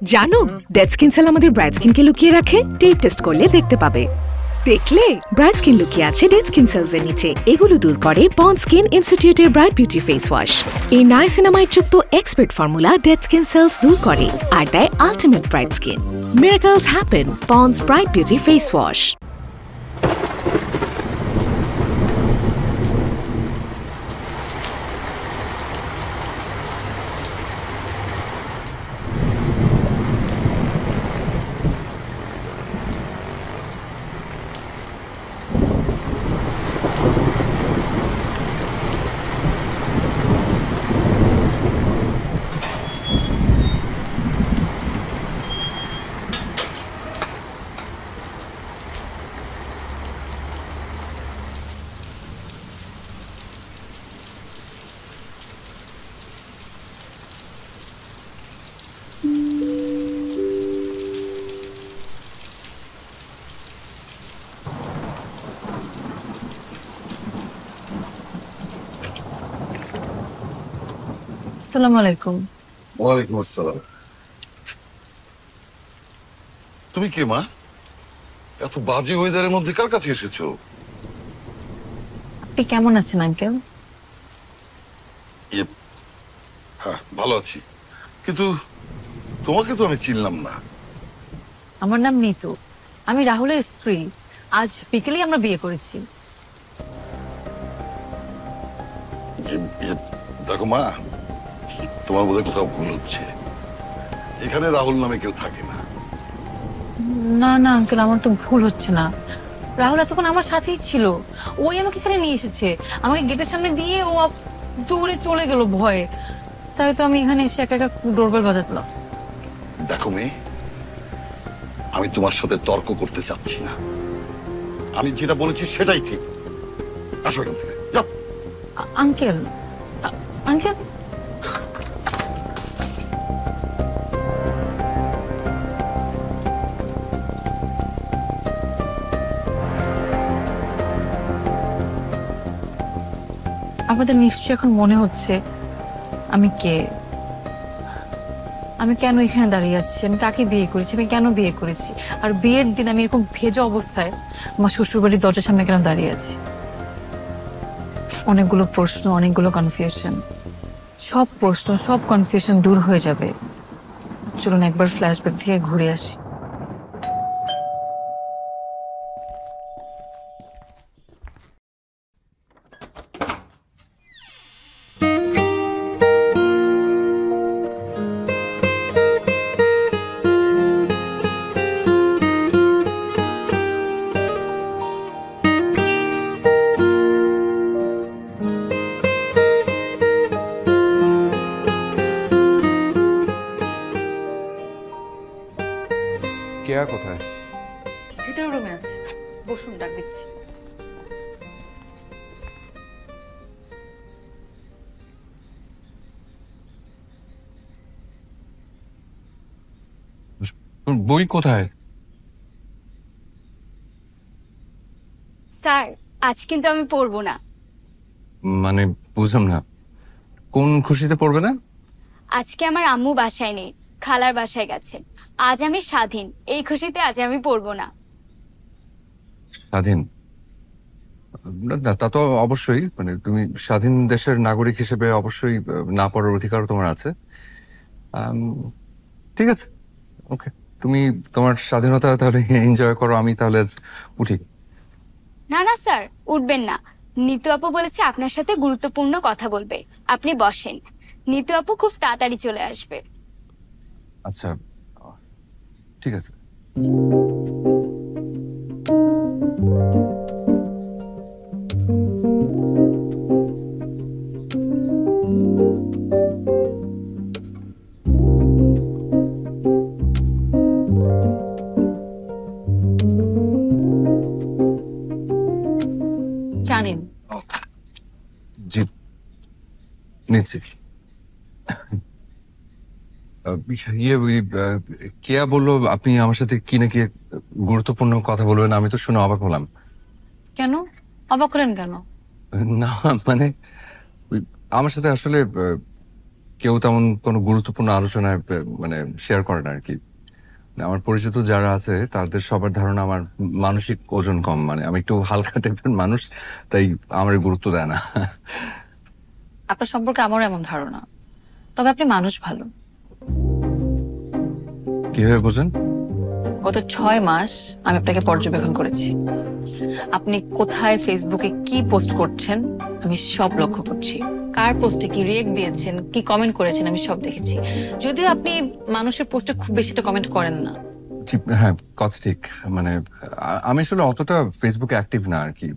জানো dead skin cell আমাদের bright স্কিনকে লুকিয়ে রাখে। টেপ টেস্ট করলে দেখতে পাবে। দেখলে ব্রাইট স্কিন লুকিয়ে আছে ডেড স্কিন সেলস এর নিচে। এগুলো দূর করে পন্ড স্কিন ইনস্টিটিউটের ব্রাইট বিউটি ফেস ওয়াশ। এই নাইসিনামাইড যুক্ত expert formula dead skin sales দূর করে আর দেয় ultimate bright skin. Miracles happen ponds bright beauty face wash. আসসালামু আলাইকুম। ওয়ালাইকুম আসসালাম। তুমি কে মা? এত বাজে ওয়েদারের মধ্যে কার কাছে এসেছো? আপনি কেমন আছেন আঙ্কেল? হ্যাঁ, ভালো আছি, কিন্তু তোমাকে তো আমি চিনলাম না। আমার নাম নিতু, আমি রাহুলের স্ত্রী। আজ বিকেলেই আমরা বিয়ে করেছি। দেখো মা, তোমার বোধহয় কোথাও ভুল হচ্ছে। এখানে রাহুল নামে কেউ থাকে না। না না আঙ্কেল, আমার তো ভুল হচ্ছে না। রাহুল এতক্ষণ আমার সাথেই ছিল। ওই আমাকে এখানে নিয়ে এসেছে, আমাকে গেটের সামনে দিয়ে ও দৌড়ে চলে গেল ভয়ে। তাই তো আমি এখানে এসে একা একা ডোরবেল বাজাতলাম। দেখো মেয়ে, আমি তোমার সাথে তর্ক করতে চাচ্ছি না। আমি যেটা বলেছি সেটাই ঠিক। আসো এখান থেকে, যাও। আঙ্কেল আঙ্কেল আপনাদের নিশ্চয়ই এখন মনে হচ্ছে আমি কে, আমি কেন এখানে দাঁড়িয়ে আছি, আমি কাকে বিয়ে করেছি, আমি কেন বিয়ে করেছি, আর বিয়ের দিন আমি এরকম ভেজা অবস্থায় আমার শ্বশুরবাড়ির দরজার সামনে কেন দাঁড়িয়ে আছি। অনেকগুলো প্রশ্ন, অনেকগুলো কনফিউশন। সব প্রশ্ন, সব কনফিউশন দূর হয়ে যাবে। চলুন একবার ফ্ল্যাশব্যাক থেকে ঘুরে আসি। কেয়া কোথায়? ভিতরে রুমে আছে, বসুন, ডাক দিচ্ছি। বই কোথায়? স্যার, আজ কিন্তু আমি পড়বো না। মানে বুঝলাম না, কোন খুশিতে পড়বে না? আজকে আমার আম্মু বাসায় নেই, খালার বাসায় গেছে। আজ আমি স্বাধীন, এই খুশিতে আজ আমি পড়বো না। স্বাধীন? না, তা তো অবশ্যই, মানে তুমি স্বাধীন দেশের নাগরিক হিসেবে অবশ্যই না পড়ার অধিকারও তোমার আছে। ঠিক আছে, ওকে, তুমি তোমার স্বাধীনতা তাহলে এনজয় করো। আমি তাহলে আজ উঠি। না না স্যার, উঠবেন না। নিতু আপু বলেছে আপনার সাথে গুরুত্বপূর্ণ কথা বলবে, আপনি বসেন। নিতু আপু খুব তাড়াতাড়ি চলে আসবে। আচ্ছা, ঠিক আছে। জানেন, জি নিচ্ছি। কেয়া বললো আপনি আমার সাথে কি নাকি গুরুত্বপূর্ণ কথা বলবেন। আমি তো শুনে অবাক হলাম। কেন অবাক হলেন কেন? না মানে আমার সাথে আসলে কেউ তেমন কোনো গুরুত্বপূর্ণ আলোচনায় মানে শেয়ার করে না আর কি। আমার পরিচিত যারা আছে তাদের সবার ধারণা আমার মানসিক ওজন কম, মানে আমি একটু হালকা টাইপের মানুষ, তাই আমার গুরুত্ব দেয় না। আপনার সম্পর্কে আমারও এমন ধারণা, তবে আপনি মানুষ ভালো। কিভাবে বোঝেন? গত 6 মাস আমি আপনাকে পর্যবেক্ষণ করেছি। আপনি কোথায় ফেসবুকে কি পোস্ট করছেন আমি সব লক্ষ্য করছি। কার পোস্টে কি রিয়েক্ট দিয়েছেন, কি কমেন্ট করেছেন আমি সব দেখেছি। যদিও আপনি মানুষের পোস্টে খুব বেশিটা কমেন্ট করেন না। হ্যাঁ, কথা ঠিক। মানে আমি আসলে অতটা ফেসবুকে অ্যাক্টিভ না আর কি।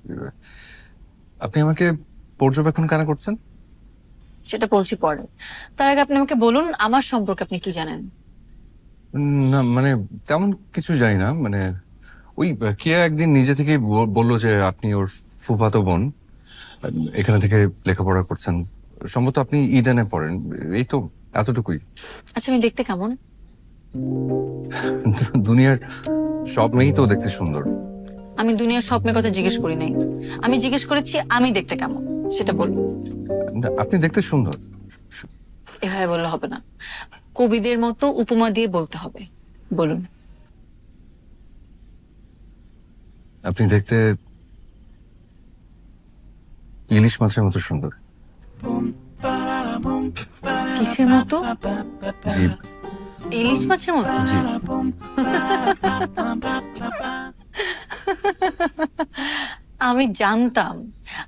আপনি আমাকে পর্যবেক্ষণ কেন করছেন? সেটা বলছি পরে। তার আগে আপনি আমাকে বলুন আমার সম্পর্কে আপনি কি জানেন। না মানে তেমন কিছু জানি না। মানে ওই কে একদিন নিজে থেকেই বললো যে আপনি ওর ফুফাতো বোন, এখানে থেকে লেখাপড়া করছেন, সম্ভবত আপনি ইডেনে পড়েন, এই তো এতটুকুই। আচ্ছা, আমি দেখতে কেমন? দুনিয়ার সব মেয়েই তো দেখতে সুন্দর। আমি দুনিয়ার সব মেয়ের কথা জিজ্ঞেস করি নাই, আমি জিজ্ঞেস করেছি আমি দেখতে কেমন সেটা বলুন। আপনি দেখতে সুন্দর। এভাবে বললে হবে না, কবিদের মতো উপমা দিয়ে বলতে হবে। বলুন। আপনি দেখতে ইলিশ মাছের মতো সুন্দর। কিসের মতো? জি। ইলিশ মাছের মতো? জি। আমি জানতাম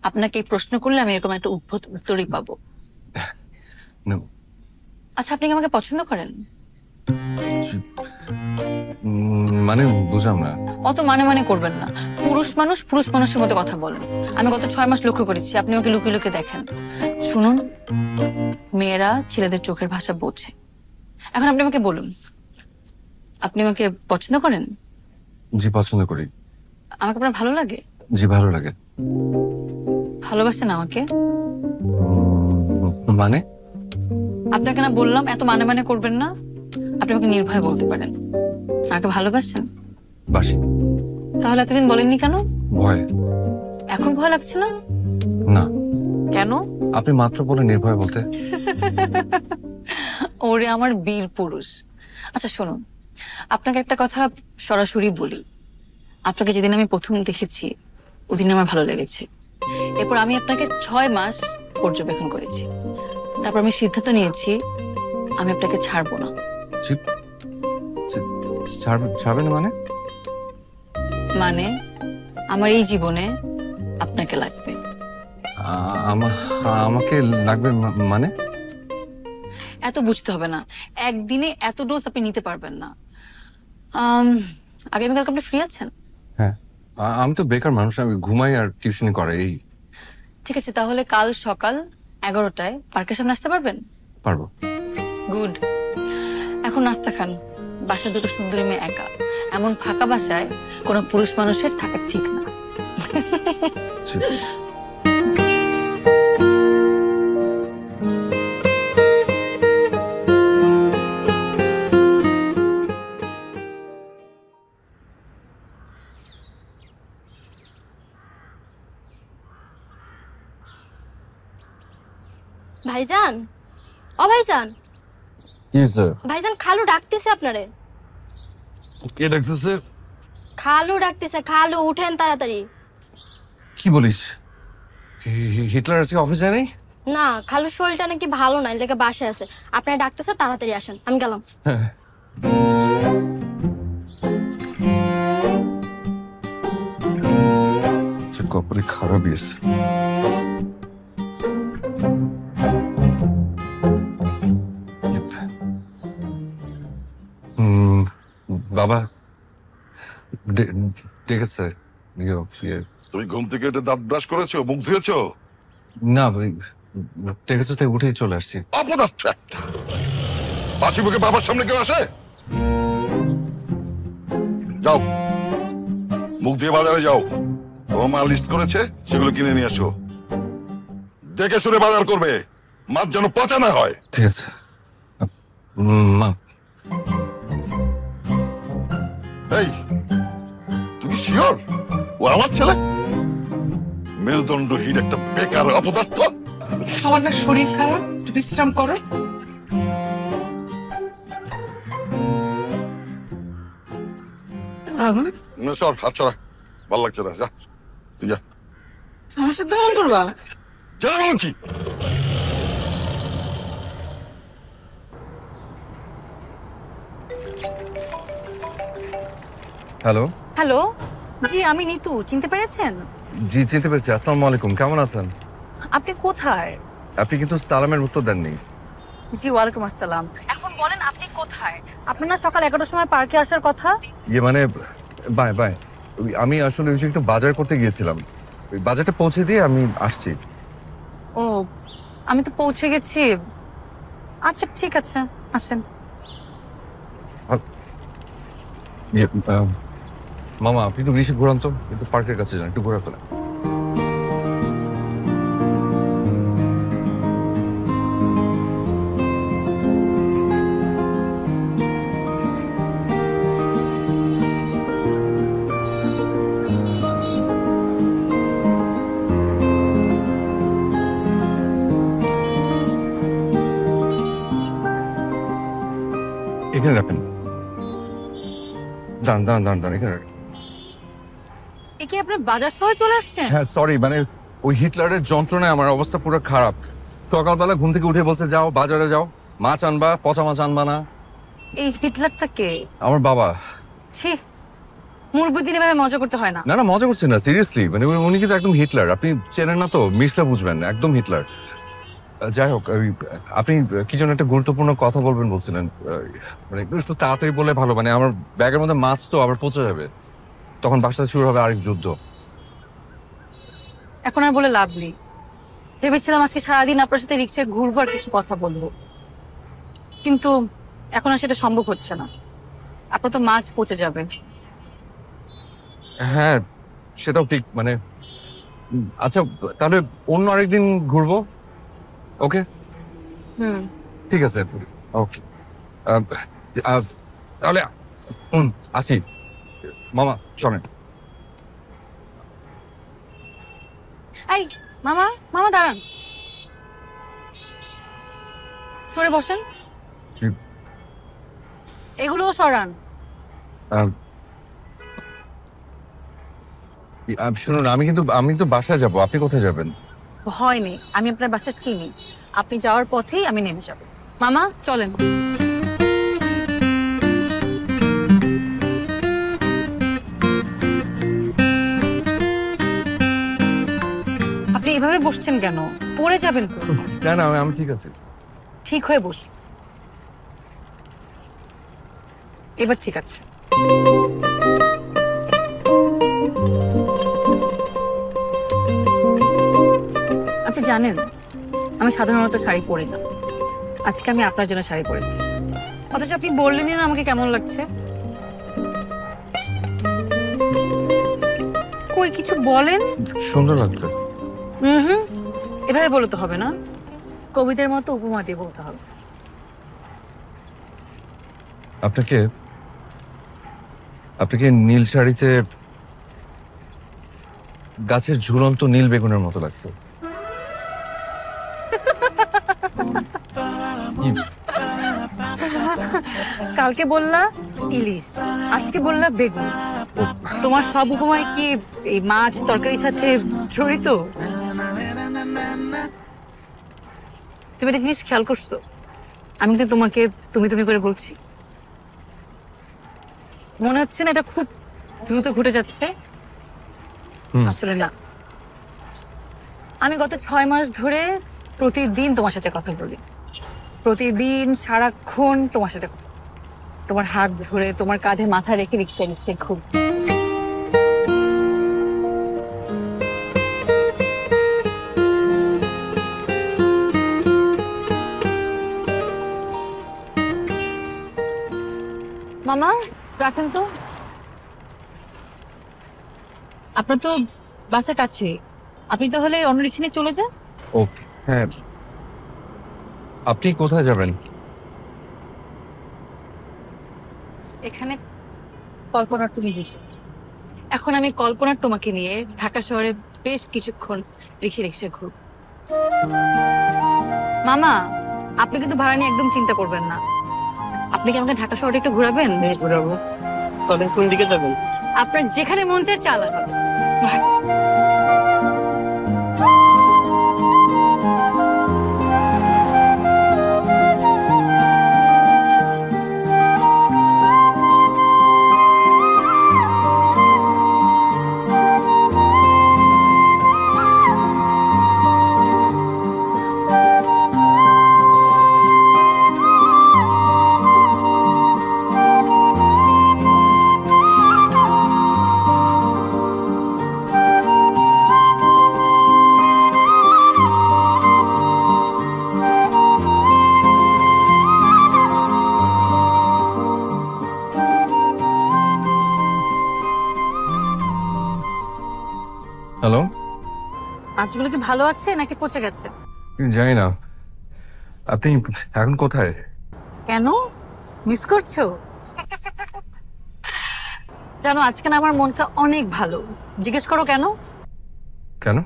আপনাকে এই প্রশ্ন করলে আমি এরকম একটা উদ্ভট উত্তরই পাবো। আচ্ছা, আপনি কি আমাকে পছন্দ করেন? মানে বুঝলাম না। অত মানে মানে করবেন না। পুরুষ মানুষের মতো কথা বলেন। আমি গত 6 মাস লক্ষ্য করেছি আপনি আমাকে লুকিয়ে লুকিয়ে দেখেন। শুনুন, মেয়েরা ছেলেদের চোখের ভাষা বোঝে। এখন আপনি আমাকে বলুন, আপনি আমাকে পছন্দ করেন? জি, পছন্দ করি। আমাকে আপনার ভালো লাগে? জি, ভালো লাগে। ভালোবাসেন আমাকে? মানে? আপনাকে না বললাম এত মানে মানে করবেন না। আপনি আমাকে নির্ভয়ে বলতে পারেন আমাকে ভালোবাসেন? বাসি। তাহলে এতদিন বলেননি কেন? ভয়। এখন ভয় লাগছে না? না। কেন? আপনি মাত্র বলে নির্ভয় বলতে। ওরে আমার বীর পুরুষ। আচ্ছা শুনুন, আপনাকে একটা কথা সরাসরি বলি। আপনাকে যেদিন আমি প্রথম দেখেছি ওদিন আমার ভালো লেগেছে। এরপর আমি আপনাকে 6 মাস পর্যবেক্ষণ করেছি। তারপর আমি সিদ্ধান্ত নিয়েছি আমি আপনাকে ছাড়বো না। ছাড়বেন মানে? মানে আমার এই জীবনে আপনাকে লাগবে। আমাকে লাগবে মানে? এত বুঝতে হবে না, একদিনে এত ডোজ আপনি নিতে পারবেন না। আগামীকালকে আপনি ফ্রি আছেন? হ্যাঁ, আমি তো বেকার মানুষ, আমি ঘুমাই আর টিউশনি করে এই। ঠিক আছে, তাহলে কাল সকাল 11টায় পার্কের সামনে আসতে পারবেন? পারবো। গুড। এখন নাস্তা খান। বাসায় দুটো সুন্দরী মেয়ে একা, এমন ফাঁকা বাসায় কোনো পুরুষ মানুষের থাকা ঠিক না। ভাইজান, ও ভাইজান, কি স্যার? ভাইজান খালু ডাকতেছে আপনারে। কে ডাকতেছে? খালু ডাকতেছে, খালু উঠেন তাড়াতাড়ি। কি বলিস? হিটলার আজকে অফিস যায় নাই? না, খালু শরীরটা নাকি ভালো না, লেগে বাসায় আছে। আপনারা ডাকতেছে, তাড়াতাড়ি আসেন। আমি গেলাম। কপালে খারাপ ইয়েছে। বাবা ডেকেছে। তুমি ঘুম থেকে উঠে দাঁত ব্রাশ করেছো, মুখ ধুয়েছো? না, ডেকেছো তাই উঠেই চলে আসছি। অপদার্থ একটা। বাসি মুখে বাবার সামনে কেউ আসে? যাও, মুখ দিয়ে বাজারে যাও। তোমার মা লিস্ট করেছে, সেগুলো কিনে নিয়ে আসো। দেখে শুনে বাজার করবে, মাছ যেন পচা না হয়। ঠিক আছে মা। এই, তুই কি শিওর ও আমার ছেলে? মেরুদণ্ডহীন একটা বেকার অপদার্থ। আমার না শরীর খারাপ, একটু বিশ্রাম করো। না সর, হাত ছড়া, ভাল লাগছে না, যা তুই যা। আমার সাথে এমন করবা? যা বলছি। হ্যালো। হ্যালো, জি আমি নিতু, চিনতে পেরেছেন? জি চিনতে পেরেছি। আসসালামু আলাইকুম, কেমন আছেন? আপনি কোথায়? আপনি কিন্তু সালামের উত্তর দেননি। জি ওয়ালাইকুম আসসালাম। এখন বলেন আপনি কোথায়? আপনার না সকাল 11টার সময় পার্কে আসার কথা। মানে বাই বাই, আমি আসলে ওই যে একটু বাজার করতে গিয়েছিলাম, ওই বাজারটা পৌঁছে দিয়ে আমি আসছি। ও, আমি তো পৌঁছে গেছি। আচ্ছা ঠিক আছে, আসেন। মামা আপনি একটু বেশি ঘুরান তো, একটু পার্কের কাছে যান, একটু ঘুরে ফেলেন। এখানে রাখেন, দাঁড়ান দাঁড়ান দাঁড়ান দাঁড়ান, এখানে রাখেন। এ কি আপনি বাজার শহরে চলে আসছেন? হ্যাঁ সরি, মানে ওই হিটলারের যন্ত্রণায় আমার অবস্থা পুরো খারাপ। সকালবেলা ঘুম থেকে উঠে বলছে যাও বাজারে যাও, মাছ আনবা, পচা মাছ আনবা না। এই হিটলারটা কে? আমার বাবা। ছি, মুরব্বি দিনে ভাবে মজা করতে হয় না। না না মজা করছি না, সিরিয়াসলি, মানে উনি কিন্তু একদম হিটলার। আপনি চেনেন না তো, মিসটা বুঝবেন না, একদম হিটলার। যাই হোক, আপনি কি যেন একটা গুরুত্বপূর্ণ কথা বলবেন বলছিলেন, মানে একটু তাড়াতাড়ি বলে ভালো, মানে আমার ব্যাগের মধ্যে মাছ তো আবার পচে যাবে, তখন বাসাতে শুরু হবে আরেক যুদ্ধ। এখন আর বলে লাভ নেই। ভেবেছিলাম আজকে সারাদিন আপনার সাথে রিক্সায় ঘুরবো আর কিছু কথা বলবো, কিন্তু এখন আর সেটা সম্ভব হচ্ছে না। আপনার তো মাছ পচে যাবে। হ্যাঁ সেটাও ঠিক, মানে আচ্ছা তাহলে অন্য আরেকদিন ঘুরবো। ওকে ঠিক আছে, ওকে তাহলে আসি। মামা চলেন। এই মামা, মামা দাঁড়ান, সরে বসেন। এগুলোও সরান। শুনুন, আমি তো বাসায় যাব, আপনি কোথায় যাবেন? ভয় নেই, আমি আপনার বাসা চিনি। আপনি যাওয়ার পথেই আমি নেমে যাব। মামা চলেন। আপনি এভাবে বসছেন কেন? পড়ে যাবেন তো। না না আমি ঠিক আছে। ঠিক হয়ে বসুন। এবার ঠিক আছে। আপনি জানেন আমি সাধারণত শাড়ি পরি না, আজকে আমি আপনার জন্য শাড়ি পরেছি। অথচ আপনি বললেনই না আমাকে কেমন লাগছে। কই কিছু বলেন। সুন্দর লাগছে। এভাবে বলতে হবে না, কবিদের মতো উপমা দিয়ে বলতে হবে। আপনাকে নীল শাড়িতে গাছের ঝুলন্ত নীল বেগুনের মতো লাগছে। কালকে বললা ইলিশ, আজকে বললা বেগুন। তোমার সব উপমায় কি এই মাছ তরকারির সাথে জড়িত? তুমি একটা জিনিস খেয়াল করছো? আমি তো তোমাকে তুমি তুমি করে বলছি, মনে হচ্ছে না এটা খুব দ্রুত ঘটে যাচ্ছে? আসলে না, আমি গত 6 মাস ধরে প্রতিদিন তোমার সাথে কথা বলি, প্রতিদিন সারাক্ষণ তোমার সাথে কথা, তোমার হাত ধরে তোমার কাঁধে মাথা রেখে রিক্সায় রিক্সায় খুব। মামা রাখেন তো, আপনার তো বাসার কাছে, আপনি তাহলে অন্য রিক্সা নিয়ে চলে যান। ও হ্যাঁ, আপনি কোথায় যাবেন? এখানে কল্পনার তুমি হেসে, এখন আমি কল্পনার তোমাকে নিয়ে ঢাকা শহরে বেশ কিছুক্ষণ রিক্সা রিক্সা ঘুরব। মামা আপনি কিন্তু ভাড়া নিয়ে একদম চিন্তা করবেন না। আপনি কি আমাকে ঢাকা শহরে একটু ঘোরাবেন? ঘুরাবো। তবে কোন দিকে যাবেন? আপনার যেখানে মন চায় চালান। হ্যালো, মাছগুলো কি ভালো আছে নাকি পচে গেছে? জানি না। আপনি এখন কোথায়? কেন মিস করছো? জানো আজকে না আমার মনটা অনেক ভালো। জিজ্ঞেস করো কেন? কেন?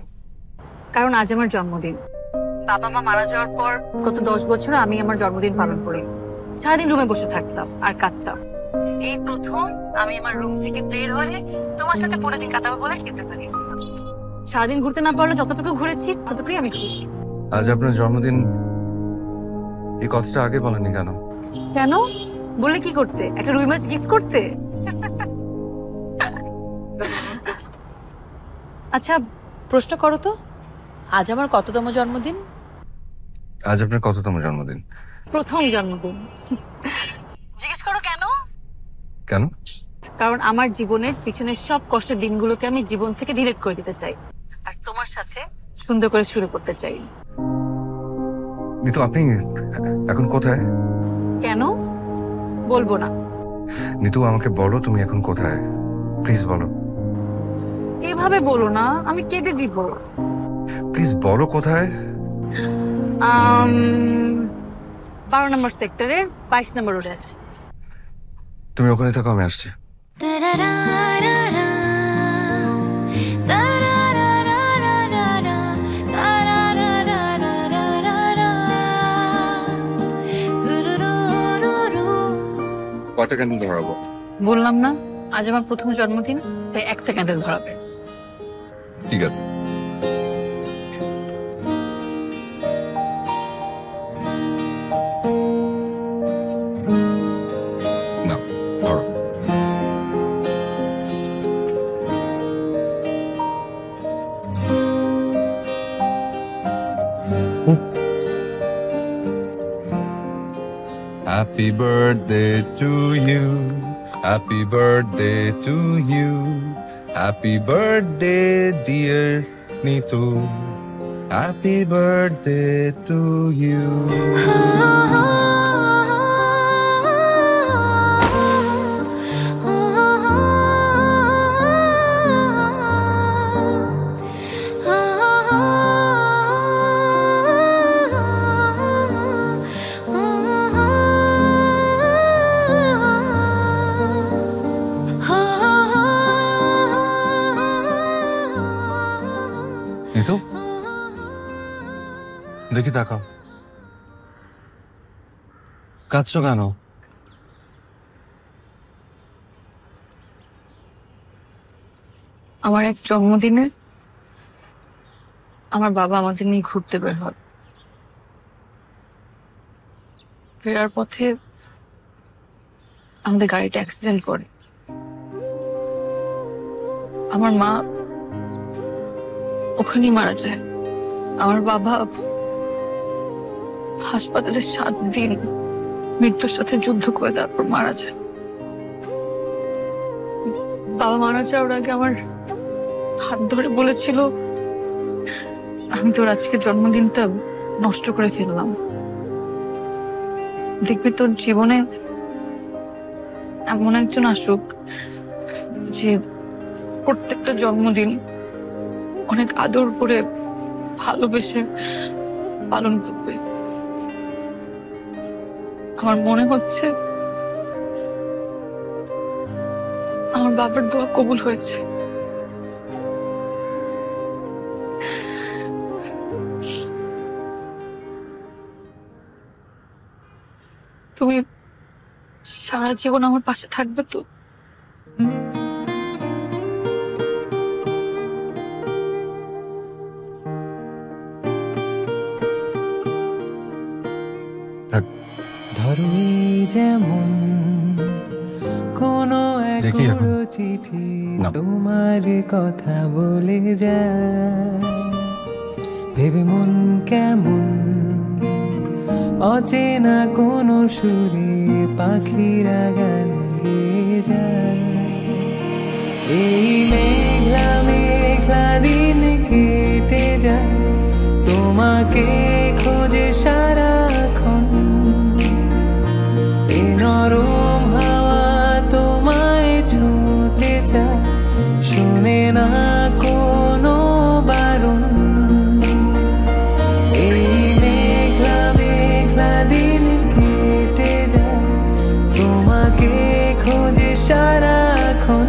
কারণ আজ আমার জন্মদিন। বাবা মা মারা যাওয়ার পর গত 10 বছর আমি আমার জন্মদিন পালন করি। সারাদিন রুমে বসে থাকতাম আর কাঁদতাম। এই প্রথম আমি আমার রুম থেকে বের হয়ে তোমার সাথে পুরো দিন কাটাবো বলে চিন্তা নিয়েছিলাম। সারাদিন ঘুরতে না পারলে যতটুকু ঘুরেছি ততটুকুই আমি খুশি। আজ আপনার জন্মদিন, এই কথাটা আগে বলেননি কেন? কেন বললে কি করতে? একটা রুই মাছ গিফট করতে? আচ্ছা প্রশ্ন করো তো, আজ আমার কততম জন্মদিন? আজ আপনার কততম জন্মদিন? প্রথম জন্মদিন। জিজ্ঞেস করো কেন? কেন? কারণ আমার জীবনের পিছনের সব কষ্টের দিনগুলোকে আমি জীবন থেকে ডিলিট করে দিতে চাই আর তোমার সাথে সুন্দর করে শুরু করতে চাই। কিন্তু আপনি এখন কোথায়? কেন বলবো না? নিতু আমাকে বলো, তুমি এখন কোথায়? প্লিজ বলো। এভাবে বলো না, আমি কেঁদে দিব। প্লিজ বলো কোথায়। 12 নম্বর সেক্টরের 22 নম্বর রোডে আছে। তুমি ওখানে থাকো, আমি আসছি। কয়টা ক্যান্ডেল ধরাবো? বললাম না আজ আমার প্রথম জন্মদিন, তাই একটা ক্যান্ডেল ধরাবে। ঠিক আছে। না, ধরো। Happy birthday to you. Happy birthday to you. Happy birthday, dear Nitu. Happy birthday to you. Nitu, দেখি তাকাও। কাঁদছো কেন? আমার এক জন্মদিনে আমার বাবা আমাদের নিয়ে ঘুরতে বের হয়। ফেরার পথে আমাদের গাড়িটা অ্যাক্সিডেন্ট করে। আমার মা ওখানেই মারা যায়। আমার বাবা হাসপাতালে 7 দিন মৃত্যুর সাথে যুদ্ধ করে তারপর মারা যায়। বাবা মারা যাওয়ার আগে আমার হাত ধরে বলেছিল, আমি তোর আজকের জন্মদিনটা নষ্ট করে ফেললাম, দেখবি তোর জীবনে এমন একজন আসুক যে প্রত্যেকটা জন্মদিন অনেক আদর করে ভালোবেসে পালন করবে। আমার মনে হচ্ছে আমার বাবার দোয়া কবুল হয়েছে। তুমি সারা জীবন আমার পাশে থাকবে তো? ধরে যেমন কোনো এক দেখি এখন। চিঠি না। তোমার কথা বলে যায়, ভেবে মন কেমন অচেনা কোনো সুরে পাখিরা গান গেয়ে যায়। এই মেঘলা মেঘলা দিন কেটে যায়, তোমাকে খোঁজে সারাক্ষণ। এই নরম হাওয়া তোমায় ছুঁতে চায়, শোনে না কোনো বারণ। এই মেঘলা মেঘলা দিন কেটে যায়, তোমাকে খোঁজে সারাক্ষণ।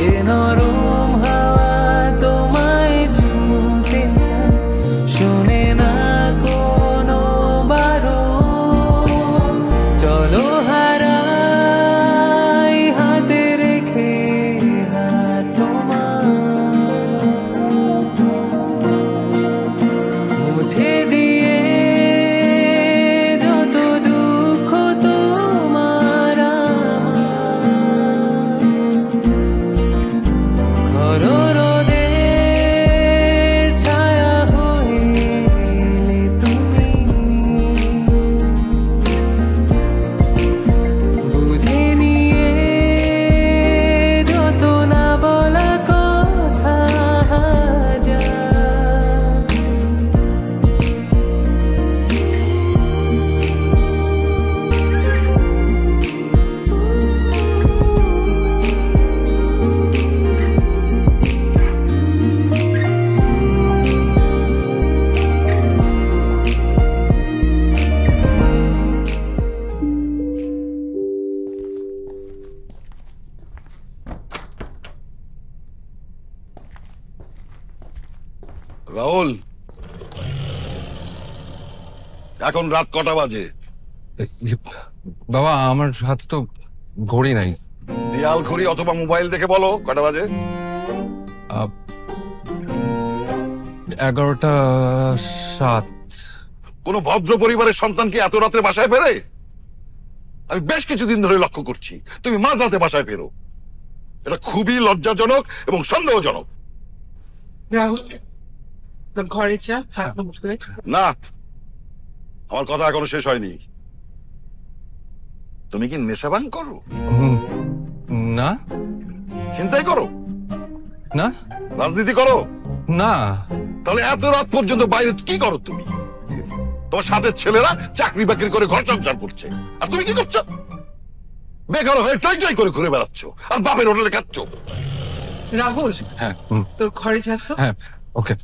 এ নরম হাওয়া তোমায় ছুঁতে চায়, শোনে না কোনো বারণ। চলো হারাই হাতে রেখে হাত তোমার, মুছে দিয়ে যত দুঃখ তোমার আমার। খরো রোদের ছায়া হয়ে এলে তুমি, বুঝে নিয়ে যত না বলা কথা যায়। রাহুল, এখন রাত কটা বাজে? বাবা আমার হাতে তো ঘড়ি নাই। দেয়াল ঘড়ি অথবা মোবাইল দেখে বলো কটা বাজে। 11:07। কোনো ভদ্র পরিবারের সন্তান কি এত রাত্রে বাসায় ফেরে? আমি বেশ কিছুদিন ধরে লক্ষ্য করছি তুমি মাঝ রাতে বাসায় ফেরো। এটা খুবই লজ্জাজনক এবং সন্দেহজনক। রাহুল, তোর ঘরে যা, হাত মুখ ধুয়ে। না, আমার কথা এখনো শেষ হয়নি। তুমি কি নেশা ভাঙ করো? না চিন্তাই করো? না রাজনীতি করো? না। তাহলে এত রাত পর্যন্ত বাইরে কি করো তুমি? তোমার সাথে ছেলেরা চাকরি বাকরি করে ঘর সংসার করছে, আর তুমি কি করছো? বেকার হয়ে ট্রাই ট্রাই করে ঘুরে বেড়াচ্ছ আর বাপের হোটেলে খাচ্ছ। রাহুল, হ্যাঁ তোর ঘরে যা তো। হ্যাঁ ওকে।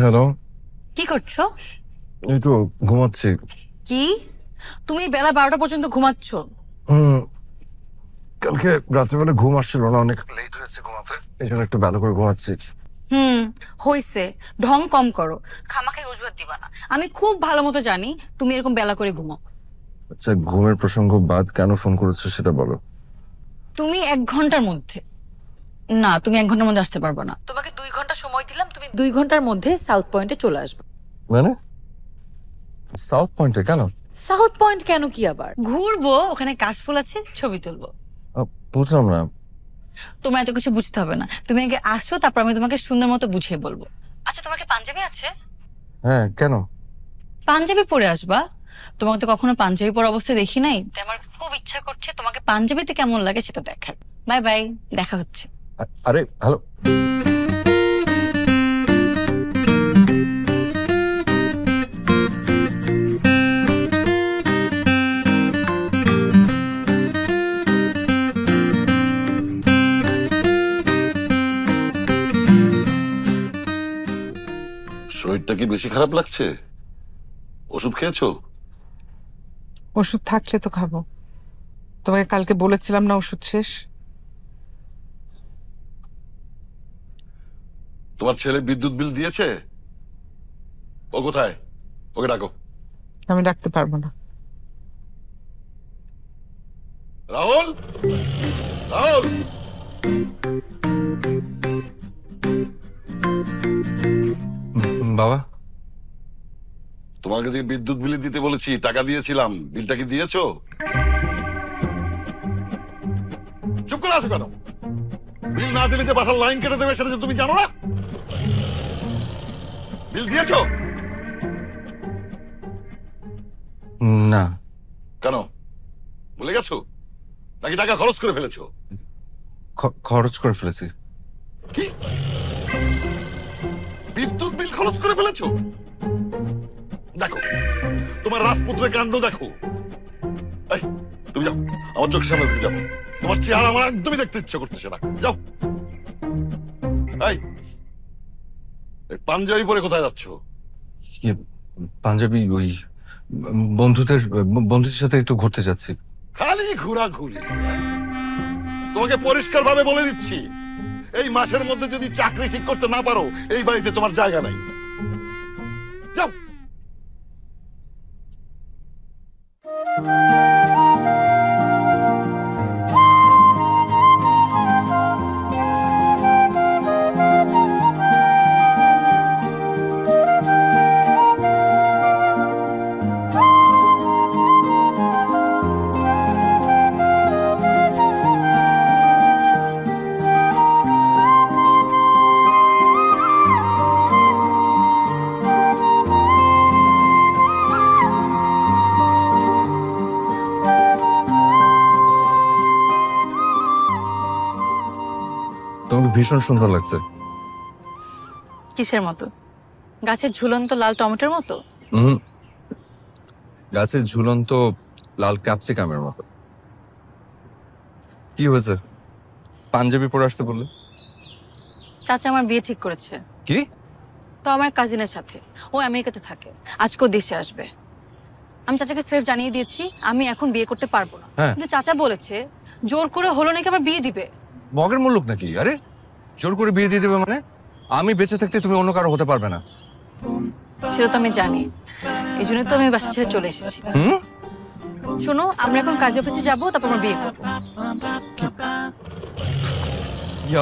হ্যালো, কি করছো? এই তো ঘুমাচ্ছি। কি তুমি বেলা 12টা পর্যন্ত ঘুমাচ্ছ? কালকে রাত্রেবেলা ঘুম আসছিল না, অনেক লেট হয়েছে ঘুমাতে, এই জন্য একটু ভালো করে ঘুমাচ্ছি। হইছে, ঢং কম করো, খামাখাই অজুহাত দিবা না। আমি খুব ভালো মতো জানি তুমি এরকম বেলা করে ঘুমাও। আচ্ছা, ঘুমের প্রসঙ্গ বাদ, কেন ফোন করেছো সেটা বলো। তুমি 1 ঘন্টার মধ্যে, না তুমি 1 ঘন্টার মধ্যে আসতে পারবে না। তোমাকে 2 ঘন্টা সময় দিলাম, তুমি 2 ঘন্টার মধ্যে সাউথ পয়েন্টে চলে আসবে। মানে সাউথ পয়েন্টে কেন? সাউথ পয়েন্ট কেন কি আবার? ঘুরবো, ওখানে কাশফুল আছে, ছবি তুলবো। বুঝলাম না। তোমার এত কিছু বুঝতে হবে না, তুমি আগে আসো, তারপর আমি তোমাকে সুন্দর মতো বুঝিয়ে বলবো। আচ্ছা, তোমার কি পাঞ্জাবি আছে? হ্যাঁ, কেন? পাঞ্জাবি পরে আসবা। তোমাকে তো কখনো পাঞ্জাবি পরা অবস্থায় দেখি নাই, তাই আমার খুব ইচ্ছা করছে তোমাকে পাঞ্জাবিতে কেমন লাগে সেটা দেখার। বাই বাই, দেখা হচ্ছে। আরে হ্যালো, শরীরটা কি বেশি খারাপ লাগছে? ওষুধ খেয়েছো? ওষুধ থাকলে তো খাবো। তোমাকে কালকে বলেছিলাম না ওষুধ শেষ। তোমার ছেলে বিদ্যুৎ বিল দিয়েছে? ও কোথায়? ওকে ডাকো। আমি ডাকতে পারবো না। রাহুল, রাহুল, বাবা, তোমাকে যে বিদ্যুৎ বিল দিতে বলেছি, টাকা দিয়েছিলাম, বিলটা কি দিয়েছো? চুপ করে আছো কেন? বিল না দিলে যে বাসার লাইন কেটে দেবে সেটা যে তুমি জানো না? বিল দিয়েছো? না। কেন ভুলে গেছো নাকি টাকা খরচ করে ফেলেছো? খরচ করে ফেলেছি। কি বিদ্যুৎ বিল খরচ করে ফেলেছো? দেখো তোমার রাজপুত্রের কাণ্ড দেখো। এই তুমি যাও, আমার চোখের সামনে থেকে যাও। তোমার চেহারা আমার একদমই দেখতে ইচ্ছে করতেছে না, যাও। এই পাঞ্জাবি পরে কোথায় যাচ্ছ? পাঞ্জাবি ওই বন্ধুদের সাথে একটু ঘুরতে যাচ্ছি। খালি ঘোরাঘুরি। তোমাকে পরিষ্কার ভাবে বলে দিচ্ছি, এই মাসের মধ্যে যদি চাকরি ঠিক করতে না পারো, এই বাড়িতে তোমার জায়গা নাই। যাও। তোমাকে ভীষণ সুন্দর লাগছে। কিসের মতো? গাছের ঝুলন্ত লাল টমেটোর মতো? গাছের ঝুলন্ত লাল ক্যাপসিকামের মতো। কি হয়েছে? পাঞ্জাবি পরে আসতে বললে? চাচা আমার বিয়ে ঠিক করেছে। কি? তো আমার কাজিনের সাথে। ও আমেরিকাতে থাকে, আজকেও দেশে আসবে। আমি চাচাকে স্রেফ জানিয়ে দিয়েছি আমি এখন বিয়ে করতে পারবো না, কিন্তু চাচা বলেছে জোর করে হলো নাকি আবার বিয়ে দিবে। মগের মুল্লুক নাকি? আরে জোর করে বিয়ে দিয়ে দেবে মানে? আমি বেঁচে থাকতে তুমি অন্য কারো হতে পারবে না। সেটা তো আমি জানি, এই জন্যই তো আমি বাসা ছেড়ে চলে এসেছি। শোনো, আমরা এখন কাজী অফিসে যাবো, তারপর আমরা বিয়ে করবো।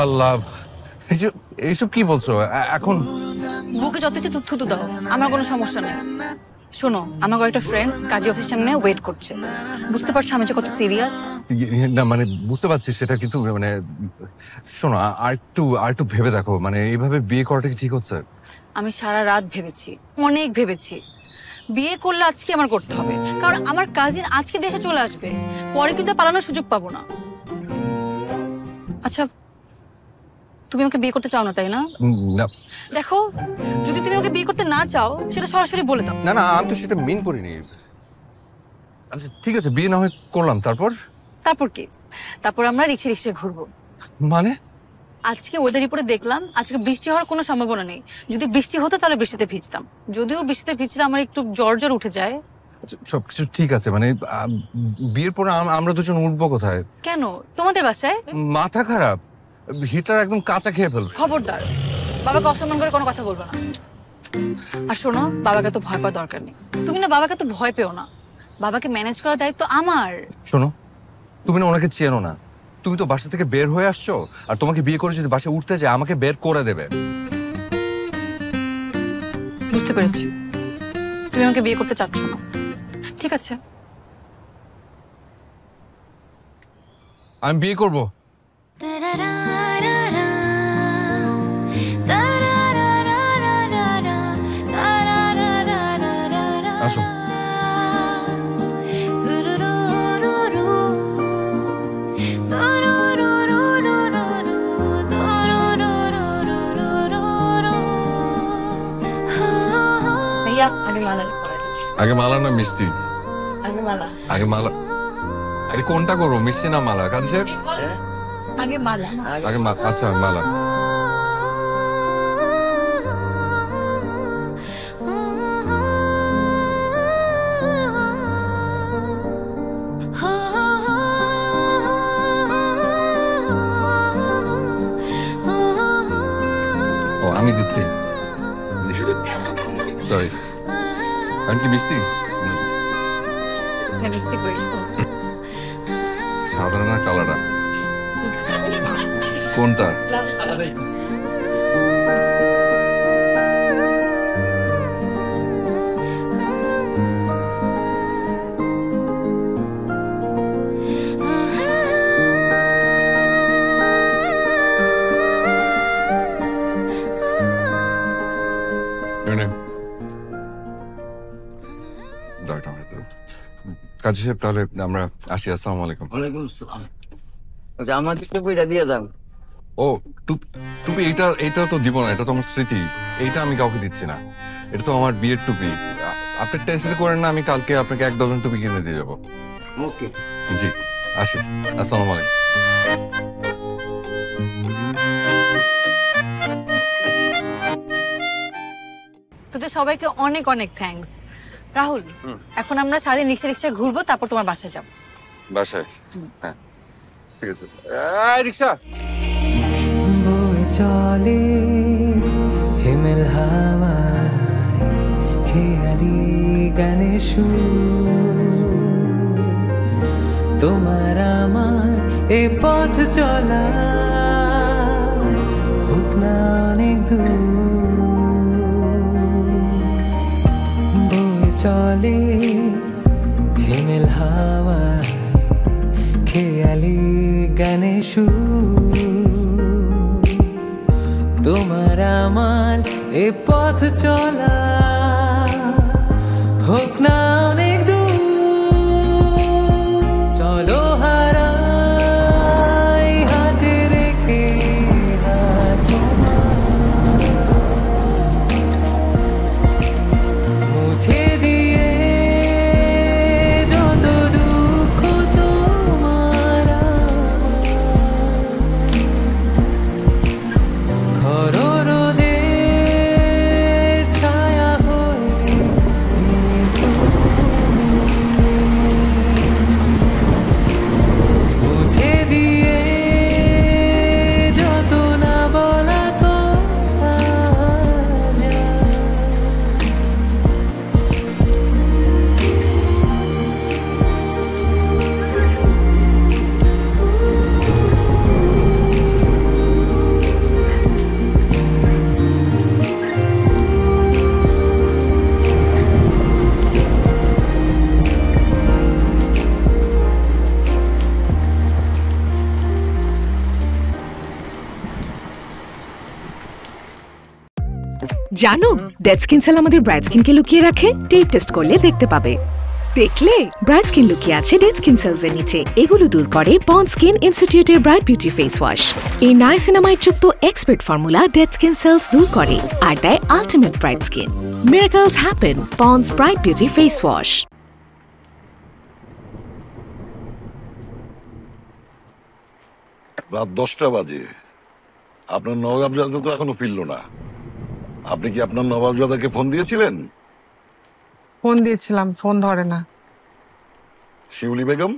আল্লাহ, এইসব কি বলছো এখন? বুকে যত ইচ্ছে থুতু দাও, আমার কোনো সমস্যা নেই। শোনো, আমার কয়েকটা ফ্রেন্ডস কাজী অফিসের সামনে ওয়েট করছে। বুঝতে পারছো আমি যে কত সিরিয়াস? না মানে বুঝতে পারছি সেটা, কিন্তু মানে শোনো, আর একটু ভেবে দেখো, মানে এইভাবে বিয়ে করাটা কি ঠিক হচ্ছে? আমি সারা রাত ভেবেছি, অনেক ভেবেছি। বিয়ে করলে আজকে আমার করতে হবে, কারণ আমার কাজিন আজকে দেশে চলে আসবে, পরে কিন্তু পালানোর সুযোগ পাবো না। আচ্ছা, তুমি আমাকে বিয়ে করতে চাও না, তাই না? না। দেখো, যদি তুমি আমাকে বিয়ে করতে না চাও সেটা সরাসরি বলে দাও। না না, আমি তো সেটা মিন করিনি। আচ্ছা ঠিক আছে, বিয়ে না হয় করলাম, তারপর কি? তারপর আমরা রিক্সে ঘুরবো। মানে? আজকে ওয়েদার রিপোর্টে দেখলাম আজকে বৃষ্টি হওয়ার কোনো সম্ভাবনা নেই। যদি বৃষ্টি হতো তাহলে বৃষ্টিতে ভিজতাম, যদিও বৃষ্টিতে ভিজলে আমার একটু জ্বর উঠে যায়। সবকিছু ঠিক আছে, মানে বিয়ের পর আমরা দুজন উঠবো কোথায়? কেন? তোমাদের বাসায়? মাথা খারাপ, হিটার একদম কাঁচা খেয়ে ফেলবে। খবরদার, বাবাকে অসম্মান করে কোনো কথা বলবো না। আর শোনো, বাবাকে তো ভয় পাওয়ার দরকার নেই। তুমি না বাবাকে তো ভয় পেও না, বাবাকে ম্যানেজ করার দায়িত্ব আমার। শোনো, তুমি না ওনাকে চেনো না, তুমি তো বাসা থেকে বের হয়ে আসছো, আর তোমাকে বিয়ে করে যদি বাসায় উঠতে যায় আমাকে বের করে দেবে। বুঝতে পেরেছি, তুমি আমাকে বিয়ে করতে চাচ্ছ না, ঠিক আছে। আমি বিয়ে করবো। আসো। আগে মালা না মিষ্টি? আগে মালা। আরে কোনটা করবো, মিষ্টি না মালা? কাজী সাহেব, আগে মালা। আচ্ছা মালা। আন্টি মিষ্টি সাধারণ কালারটা কোনটা? কাজী সাহেব, তাহলে আমরা আসি। আসসালামু আলাইকুম। ওয়ালাইকুম আসসালাম। আচ্ছা, আমাকে টুপিটা দিয়ে যান। ও টুপি, এইটা তো দিব না, এটা তো আমার স্মৃতি। এইটা আমি কাউকে দিচ্ছি না, এটা তো আমার বিয়ের টুপি। আপনি টেনশন করেন না, আমি কালকে আপনাকে 1 ডজন টুপি কিনে দিয়ে যাবো। ওকে, জি আসি। আসসালামু আলাইকুম। তোদের সবাইকে অনেক অনেক থ্যাঙ্কস। রাহুল, এখন আমরা সারাদিন রিক্সা ঘুরবো, তারপর তোমার বাসায় যাবো। বাসায়? হ্যাঁ ঠিক আছে। রিক্সা বয়ে চলে হিমেল হাওয়ায়, খেয়ালি গানের সুর, তোমার আমার এ পথ চলা হোক না অনেক দূর। বয়ে চলে হিমেল হাওয়ায়, খেয়ালি গানে সুর, তোমার আমার এ পথ চলা হোক না অনেক দূর। চলো হারাই হাতে রেখে হাত তোমার, মুছে দিয়ে যত দুঃখ তোমার খর রোদের ছায়া হয়ে মুছে দিয়ে যত না বলা কথা যায়। জানো ডেড স্কিন সেল আমাদের ব্রাইট স্কিনকে লুকিয়ে রাখে। টেপ টেস্ট করলে দেখতে পাবে। দেখলে ব্রাইট স্কিন লুকিয়ে আছে ডেড স্কিন সেলস এর নিচে। এগুলো দূর করে পন্ড স্কিন ইনস্টিটিউটের ব্রাইট বিউটি ফেস ওয়াশ। এই নাইসিনামাইড যুক্ত expert formula dead skin sales দূর করে আর দেয় ultimate bright skin. Miracles happen ponds bright beauty face wash. রাত 10টা বাজে, আপনার নবাবজাদা তো এখনো ফিরল না। আপনি কি আপনার নবাবজাদাকে ফোন দিয়েছিলেন? ফোন দিয়েছিলাম, ফোন ধরে না। শিউলি বেগম,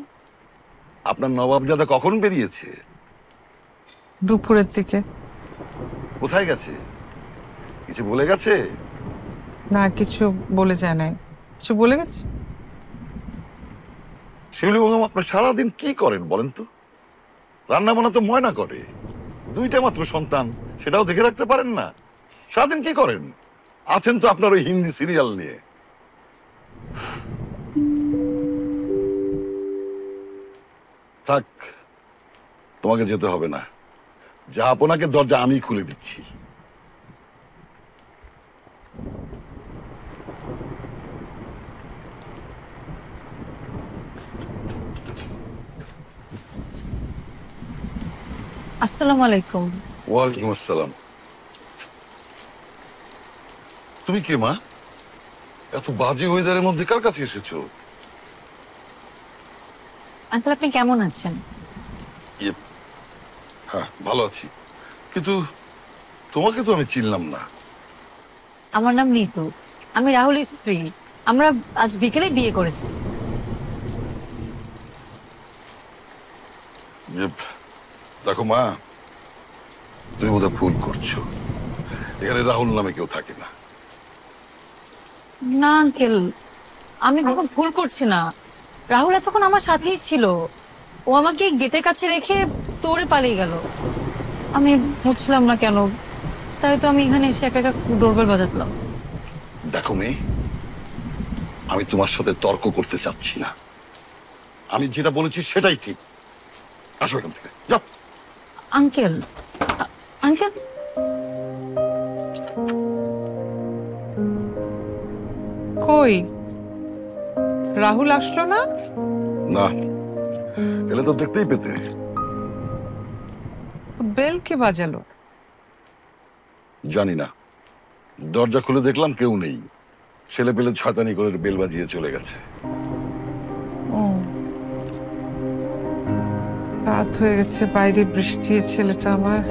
আপনার নবাবজাদা কখন বেরিয়েছে? দুপুরের দিকে। কোথায় গেছে? কিছু বলে গেছে? না, কিছু বলে যায় নাই। কিছু বলে গেছে? শিউলি বেগম, আপনার সারাদিন কি করেন বলেন তো? রান্না বান্না তো ময়না করে, 2টা মাত্র সন্তান, সেটাও দেখে রাখতে পারেন না? সারাদিন কি করেন? আছেন তো আপনার ওই হিন্দি সিরিয়াল নিয়ে। থাক, তোমাকে যেতে হবে না। যা আপনাকে দরজা আমি খুলে দিচ্ছি। আসসালামু আলাইকুম। ওয়ালাইকুম আসসালাম। তুমি কে মা? এত বাজে ওয়েদারের মধ্যে কার কাছে এসেছো? আঙ্কেল, আপনি কেমন আছেন? হ্যাঁ, ভালো আছি, কিন্তু তোমাকে তো আমি চিনলাম না। আমার নাম ঋতু, আমি রাহুলের স্ত্রী। আমরা আজ বিকেলে বিয়ে করেছি। দেখো মা, তুমি বোধহয় ভুল করছো। এখানে রাহুল নামে কেউ থাকে না। না আঙ্কেল, আমি কোনো ভুল করছি না। রাহুল এতক্ষণ আমার সাথেই ছিল। ও আমাকে গেটের কাছে রেখে দৌড়ে পালিয়ে গেল। আমি বুঝলাম না কেন, তাই তো আমি এখানে এসে একা একা ডোরবেল বাজাতলাম। দেখো মেয়ে, আমি তোমার সাথে তর্ক করতে চাচ্ছি না। আমি যেটা বলেছি সেটাই ঠিক। আসো এখান থেকে, যাও। আঙ্কেল, আঙ্কেল, কই রাহুল আসলো না? না, এলে তো দেখতেই পেতে। বেল কে বাজালো? জানি না, দরজা খুলে দেখলাম কেউ নেই। ছেলে পেলে ছাতানি করে বেল বাজিয়ে চলে গেছে। ও, রাত হয়ে গেছে, বাইরে বৃষ্টি। ছেলেটা আমার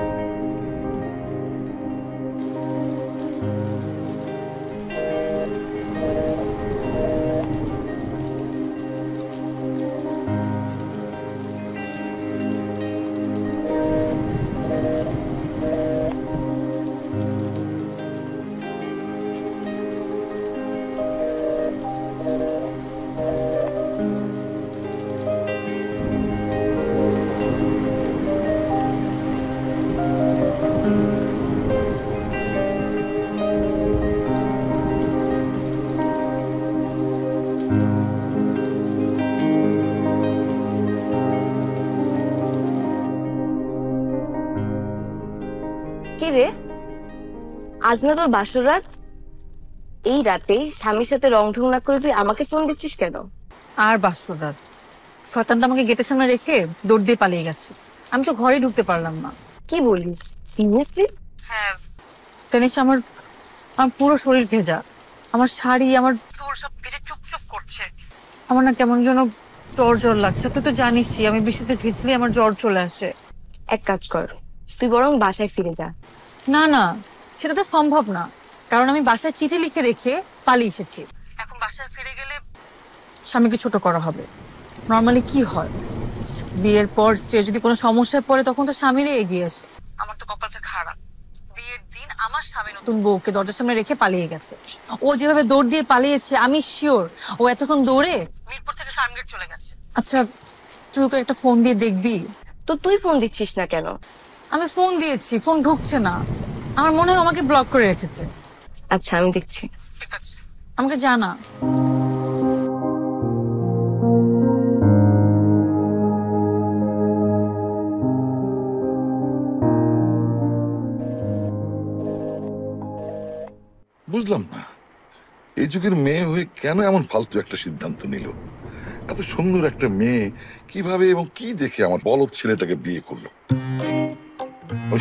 কে রে? আজ না তোর বাসর রাত? এই রাতে স্বামীর সাথে রং ঢং না করে তুই আমাকে ফোন দিচ্ছিস কেন? আর বাসর রাত, শয়তানটা আমাকে গেটের সামনে রেখে দৌড় দিয়ে পালিয়ে গেছে। আমি তো ঘরে ঢুকতে পারলাম না। কি বলিস, সিরিয়াসলি? হ্যাঁ, জানিস আমার আমার পুরো শরীর ভেজা। আমার শাড়ি, আমার চুল সব ভিজে চুপচুপ করছে। আমার না কেমন যেন জ্বর জ্বর লাগছে। তুই তো জানিসই আমি বৃষ্টিতে ভিজলে আমার জ্বর চলে আসে। এক কাজ কর, তুই বরং বাসায় ফিরে যা। না না, সেটা তো সম্ভব না, কারণ আমি বাসায় চিঠি লিখে রেখে পালিয়ে এসেছি। এখন বাসায় ফিরে গেলে স্বামীকে ছোট করা হবে। নর্মালি কি হয়, বিয়ের পর সে যদি কোনো সমস্যায় পড়ে তখন তো স্বামীরই এগিয়ে আসে। আমার তো কপালটা খারাপ। বিয়ের দিন আমার স্বামী নতুন বউকে দরজার সামনে রেখে পালিয়ে গেছে। ও যেভাবে দৌড় দিয়ে পালিয়েছে আমি শিওর ও এতক্ষণ দৌড়ে মিরপুর থেকে ফার্মগেট চলে গেছে। আচ্ছা, তুই ওকে একটা ফোন দিয়ে দেখবি? তো তুই ফোন দিচ্ছিস না কেন? আমি ফোন দিয়েছি, ফোন ঢুকছে না। আমার মনে হয় আমাকে ব্লক করে রেখেছে। আচ্ছা, আমি দেখছি। ঠিক আছে, আমাকে জানা। বুঝলাম না, এই যুগের মেয়ে হয়ে কেন এমন ফালতু একটা সিদ্ধান্ত নিল। এত সুন্দর একটা মেয়ে কিভাবে এবং কি দেখে আমার বলদ ছেলেটাকে বিয়ে করলো।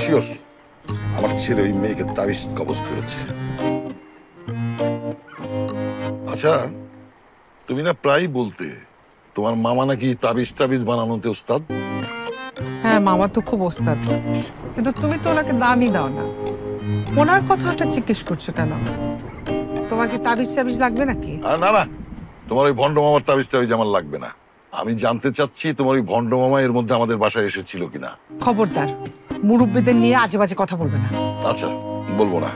শিওর আমার ছেলে ওই মেয়েকে তাবিজ কবজ করেছে। আচ্ছা, তুমি না প্রায় বলতে তোমার মামা নাকি তাবিজ টাবিজ বানানোতে ওস্তাদ। হ্যাঁ, মামা তো খুব ওস্তাদ, কিন্তু তুমি তো ওনাকে দামই দাও না। ওনার কথাটা জিজ্ঞেস করছো কেন? তোমার কি তাবিজ টাবিজ লাগবে নাকি? আর না না, তোমার ওই ভণ্ড মামার তাবিজ টাবিজ আমার লাগবে না। আমি জানতে চাচ্ছি তোমার ওই ভণ্ড মামা এর মধ্যে আমাদের বাসায় এসেছিল কিনা। খবরদার, মুরব্বীদের নিয়ে আজে বাজে কথা বলবে না। আচ্ছা, বলবো না।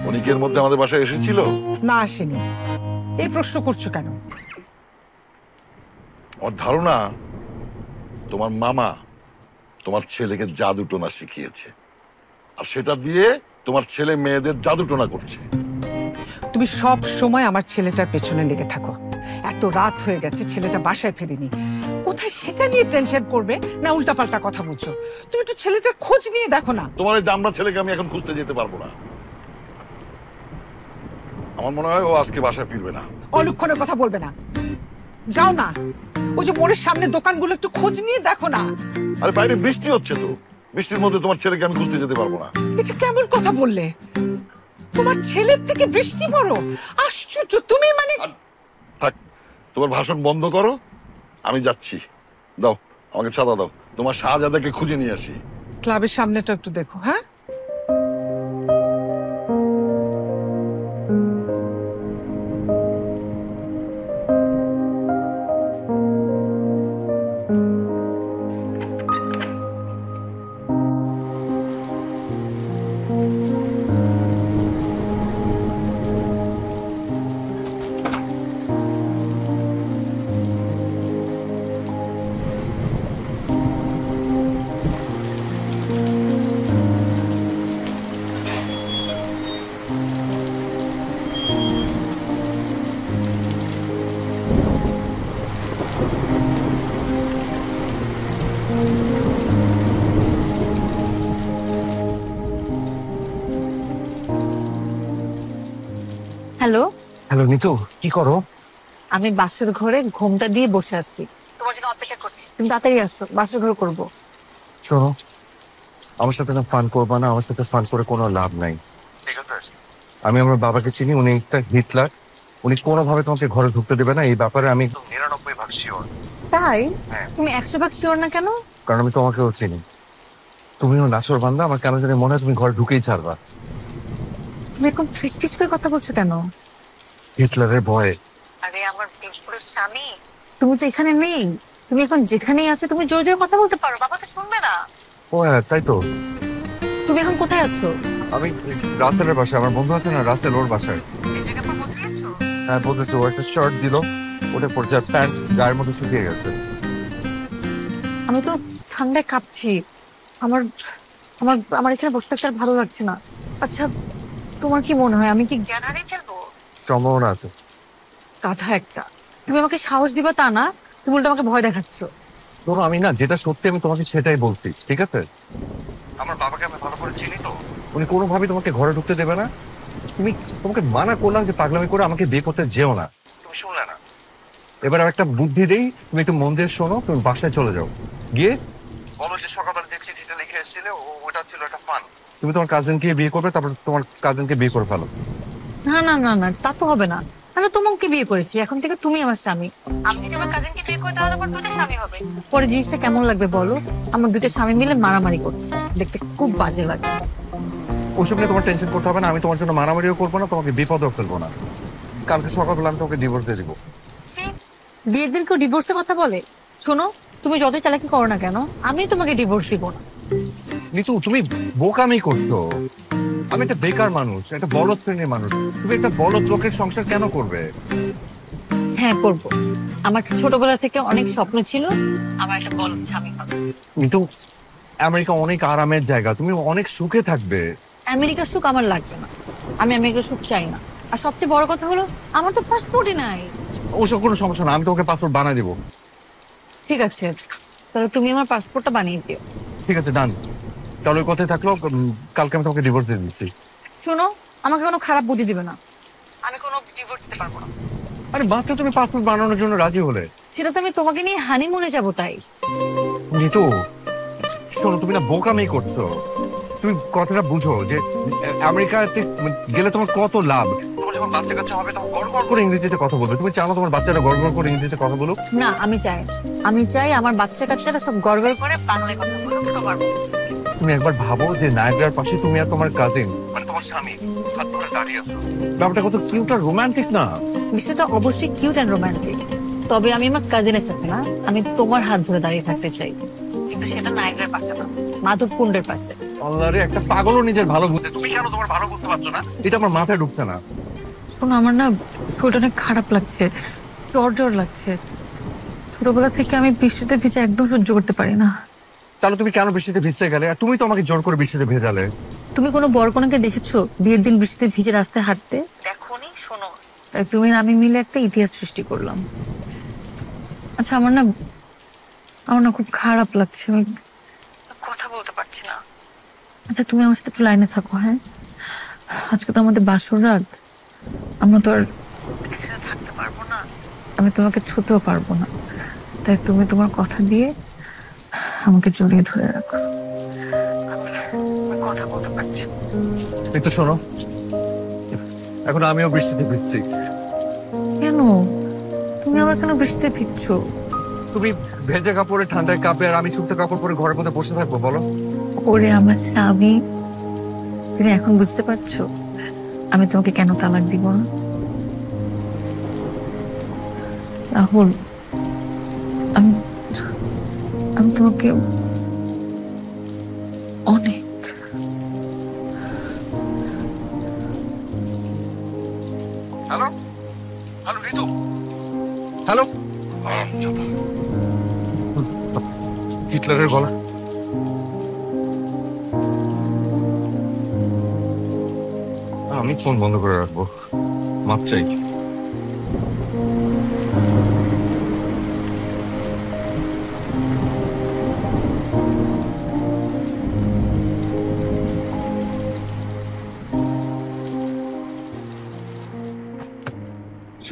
উনি কি এর মধ্যে আমাদের বাসায় এসেছিল? না, আসেনি। এই প্রশ্ন করছো কেন? আমার ধারণা তোমার মামা তোমার ছেলেকে জাদু টোনা শিখিয়েছে, আর সেটা দিয়ে তোমার ছেলে মেয়েদের জাদু টোনা করছে। তুমি সব সময় আমার ছেলেটার পেছনে লেগে থাকো। এত রাত হয়ে গেছে, ছেলেটা বাসায় ফেরেনি, কোথায় সেটা নিয়ে টেনশন করবে না উল্টাপাল্টা কথা বলছো। তুমি একটু ছেলেটার খোঁজ নিয়ে দেখো না। তোমার এই দামড়া ছেলেকে আমি এখন খুঁজতে যেতে পারবো না। আমার মনে হয় ও আজকে বাসায় ফিরবে না। অলক্ষণে কথা বলবে না, যাও না। ওই যে মোড়ের সামনে দোকানগুলো একটু খোঁজ নিয়ে দেখো না। আরে বাইরে বৃষ্টি হচ্ছে তো, বৃষ্টির মধ্যে তোমার ছেলেকে আমি খুঁজতে যেতে পারবো না। এটা কেমন কথা বললে? তোমার ছেলের থেকে বৃষ্টি বড়? আশ্চর্য, তুমি মানে। থাক, তোমার ভাষণ বন্ধ করো, আমি যাচ্ছি। দাও আমাকে ছাতা দাও, তোমার শাহজাদাকে খুঁজে নিয়ে আসি। ক্লাবের সামনেটা একটু দেখো। হ্যাঁ, হ্যালো, হ্যালো নিতু, কি করো? আমি বাসের ঘরে ঘুমটা দিয়ে বসে আছি, তোমার জন্য অপেক্ষা করছি। তুমি তাড়াতাড়ি আসছো, বাসের ঘরে করবো। শোনো, আমার সাথে না ফান করবা না, আমার সাথে ফান করে কোনো লাভ নাই, ঠিক আছে? আমি আমার বাবাকে চিনি, উনি একটা হিটলার, উনি কোনোভাবে তোমাকে ঘরে ঢুকতে দেবে না, এই ব্যাপারে আমি 99% শিওর। তাই? হ্যাঁ। তুমি 100% শিওর না কেন? কারণ আমি তোমাকেও চিনি, তুমিও নাচর বান্দা, আমার কেন জানি মনে হয় তুমি ঘরে ঢুকেই ছাড়বা। তুমি এখন ফিস ফিস করে কথা বলছো কেন? হিটলারের ভয়ে। আরে আমার বিজপুরের স্বামী, তুমি তো এখানে নেই। তুমি এখন যেখানেই আছো, তুমি জোরে জোরে কথা বলতে পারো, বাবা তো শুনবে না। ও হ্যাঁ, তাই তো। তুমি এখন কোথায় আছো? আমি রাসেলের বাসায়, আমার বন্ধু আছে না রাসেল, ওর বাসায়। এই জায়গা পর বদলিয়েছো? হ্যাঁ বলতেছে, ও একটা শার্ট দিল, ওটা পর যা প্যান্ট গায়ের মধ্যে শুকিয়ে গেছে। আমি তো ঠান্ডায় কাঁপছি, আমার আমার আমার এখানে বসে থাকতে আর ভালো লাগছে না। আচ্ছা, তোমার কি মনে হয় আমি কি জ্ঞান হারিয়ে ফেলবো? সম্ভাবনা আছে। গাধা একটা, তুমি আমাকে সাহস দিবা তা না, তুমি উল্টো আমাকে ভয় দেখাচ্ছ। ধরো আমি না যেটা সত্যি আমি তোমাকে সেটাই বলছি, ঠিক আছে? আমার বাবাকে আমি ভালো করে চিনি তো, উনি কোনোভাবেই তোমাকে ঘরে ঢুকতে দেবে না। তোমাকে মানা করলাম যে পাগলামি করে আমাকে বিয়ে করতে যেও না, তুমি শুনলে না। এবার আর একটা বুদ্ধি দেই, তুমি একটু মন দিয়ে শোনো, তুমি বাসায় চলে যাও, গিয়ে বলো যে সকালবেলা যে চিঠিটা লিখে এসেছিলে ওটা ছিল একটা ফান, তুমি তোমার কাজিনকে বিয়ে করবে, তারপর তোমার কাজিনকে বিয়ে করে ফেলো। না না না না, তা তো হবে না। আমি তোমাকে বিয়ে করেছি, এখন থেকে তুমি আমার স্বামী। আমি যদি আমার কাজিনকে বিয়ে করি তাহলে আমার দুটো স্বামী হবে। পরে জিনিসটা কেমন লাগবে বলো? আমার দুটো স্বামী মিলে মারামারি করছে, দেখতে খুব বাজে লাগছে। ওসব নিয়ে তোমার টেনশন করতে হবে না, আমি তোমার জন্য মারামারিও করবো না, তোমাকে বিপদও ফেলবো না। কালকে সকালবেলা আমি তোমাকে ডিভোর্স দিয়ে দিবো। বিয়ের দিন কেউ ডিভোর্সের কথা বলে? শোনো, তুমি যতই চালাকি করো না কেন, আমি তোমাকে ডিভোর্স দিব না। নিতু, তুমি বোকামি করছো। আমি একটা বেকার মানুষ, একটা বলদ শ্রেণীর মানুষ, তুমি একটা বলদ লোকের সংসার কেন করবে? হ্যাঁ করবো, আমার ছোটবেলা থেকে অনেক স্বপ্ন ছিল আমার একটা বড় স্বামী হবে। কিন্তু আমেরিকা অনেক আরামের জায়গা, তুমি অনেক সুখে থাকবে। আমেরিকার সুখ আমার লাগছে না, আমি আমেরিকার সুখ চাই না। আর সবচেয়ে বড় কথা হলো আমার তো পাসপোর্টই নাই। ওসব কোনো সমস্যা না, আমি তোমাকে পাসপোর্ট বানিয়ে দেবো। ঠিক আছে, তাহলে তুমি আমার পাসপোর্টটা বানিয়ে দিও। ঠিক আছে, ডান। তাহলে ওই কথাই থাকলো, কালকে আমি তোমাকে ডিভোর্স দিয়ে দিচ্ছি। শোনো, আমাকে কোনো খারাপ বুদ্ধি দিবে না, আমি কোনো ডিভোর্স দিতে পারবো না। আরে মাত্র তুমি পাসপোর্ট বানানোর জন্য রাজি হলে। সেটা তো আমি তোমাকে নিয়ে হানিমুনে যাবো তাই। নিতু শোনো, তুমি না বোকামি করছো, তুমি কথাটা বুঝো যে আমেরিকাতে গেলে তোমার কত লাভ। তোমার যখন বাচ্চা কাচ্চা হবে তখন গড় গড় করে ইংরেজিতে কথা বলবে, তুমি চাও তোমার বাচ্চারা গড় গড় করে ইংরেজিতে কথা বলুক? না, আমি চাই আমার বাচ্চা কাচ্চারা সব গড়গড় করে বাংলায় কথা বলুক। তোমার তুমি একবার ভাবো যে নায়াগ্রার পাশে তুমি আর তোমার কাজিন, মানে তোমার স্বামী, হাত ধরে দাঁড়িয়ে আছো, ব্যাপারটা কত কিউট আর রোমান্টিক না? বিষয়টা অবশ্যই কিউট এন্ড রোমান্টিক, তবে আমি আমার কাজিনের সাথে না, আমি তোমার হাত ধরে দাঁড়িয়ে থাকতে চাই, কিন্তু সেটা নায়াগ্রার পাশে না, মাধবকুণ্ডের পাশে। আল্লাহরে, একটা পাগলও নিজের ভালো বুঝে, তুমি কেন তোমার ভালো বুঝতে পারছো না? এটা আমার মাথায় ঢুকছে না। শোনো, আমার না শরীরটা অনেক খারাপ লাগছে, জ্বর জ্বর লাগছে। ছোটবেলা থেকে আমি বৃষ্টিতে ভিজে একদম সহ্য করতে পারি না। তাহলে তুমি কেন বৃষ্টিতে ভিজতে গেলে? আর তুমি তো আমাকে জোর করে বৃষ্টিতে ভেজালে। তুমি কোনো বরকনেকে দেখেছো বিয়ের দিন বৃষ্টিতে ভিজে রাস্তায় হাঁটতে? দেখোনি? শোনো, তাই তুমি আর আমি মিলে একটা ইতিহাস সৃষ্টি করলাম। আচ্ছা, আমার না খুব খারাপ লাগছে, আমি কথা বলতে পারছি না। আচ্ছা, তুমি আমার সাথে একটু লাইনে থাকো। হ্যাঁ, আজকে তো আমাদের বাসর রাত, আমরা তো আর একসাথে থাকতে পারবো না, আমি তোমাকে ছুতেও পারবো না, তাই তুমি তোমার কথা দিয়ে আমাকে জড়িয়ে ধরে রাখো। আমি কথা বলতে পারছি না। একটু শোনো, এখন আমিও বৃষ্টিতে ভিজছি। কেন? তুমি আমার কেন বৃষ্টিতে ভিজছো? তুমি ভেজা কাপড়ে ঠান্ডায় কাঁপে, আর আমি শুকনো কাপড় পরে ঘরের মধ্যে বসে থাকবো বলো? ওরে আমার স্বামী, তুমি এখন বুঝতে পারছো আমি তোমাকে কেন তালাক দিব না? রাহুল, আমি তোমাকে অনেক হ্যালো হ্যালো ঋতু, হ্যালো। হিটলারের গলা। আমি ফোন বন্ধ করে রাখবো, মাপ চাই।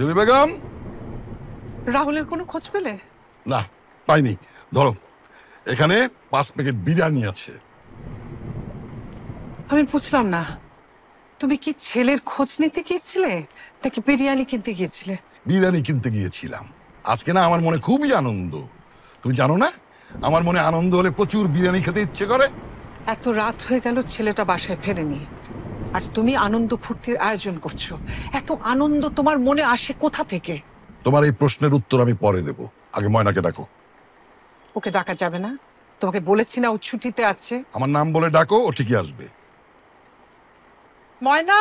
ছেলে বেগম। রাহুলের কোনো খোঁজ পেলে? না, পাইনি। ধরো, এখানে 5 প্যাকেট বিরিয়ানি আছে। আমি বুঝলাম না, তুমি কি ছেলের খোঁজ নিতে গিয়েছিলে নাকি বিরিয়ানি কিনতে গিয়েছিলে? বিরিয়ানি কিনতে গিয়েছিলাম। আজকে না আমার মনে খুবই আনন্দ। তুমি জানো না, আমার মনে আনন্দ হলে প্রচুর বিরিয়ানি খেতে ইচ্ছে করে। এত রাত হয়ে গেল, ছেলেটা বাসায় ফেরেনি, আর তুমি আনন্দ ফুর্তির আয়োজন করছো। এত আনন্দ তোমার মনে আসে কোথা থেকে? তোমার এই প্রশ্নের উত্তর আমি পরে দেব, আগে ময়নাকে ডাকো। ওকে ডাকা যাবে না, তোমাকে বলেছি না ও ছুটিতে আছে। আমার নাম বলে ডাকো, ও ঠিকই আসবে। ময়না,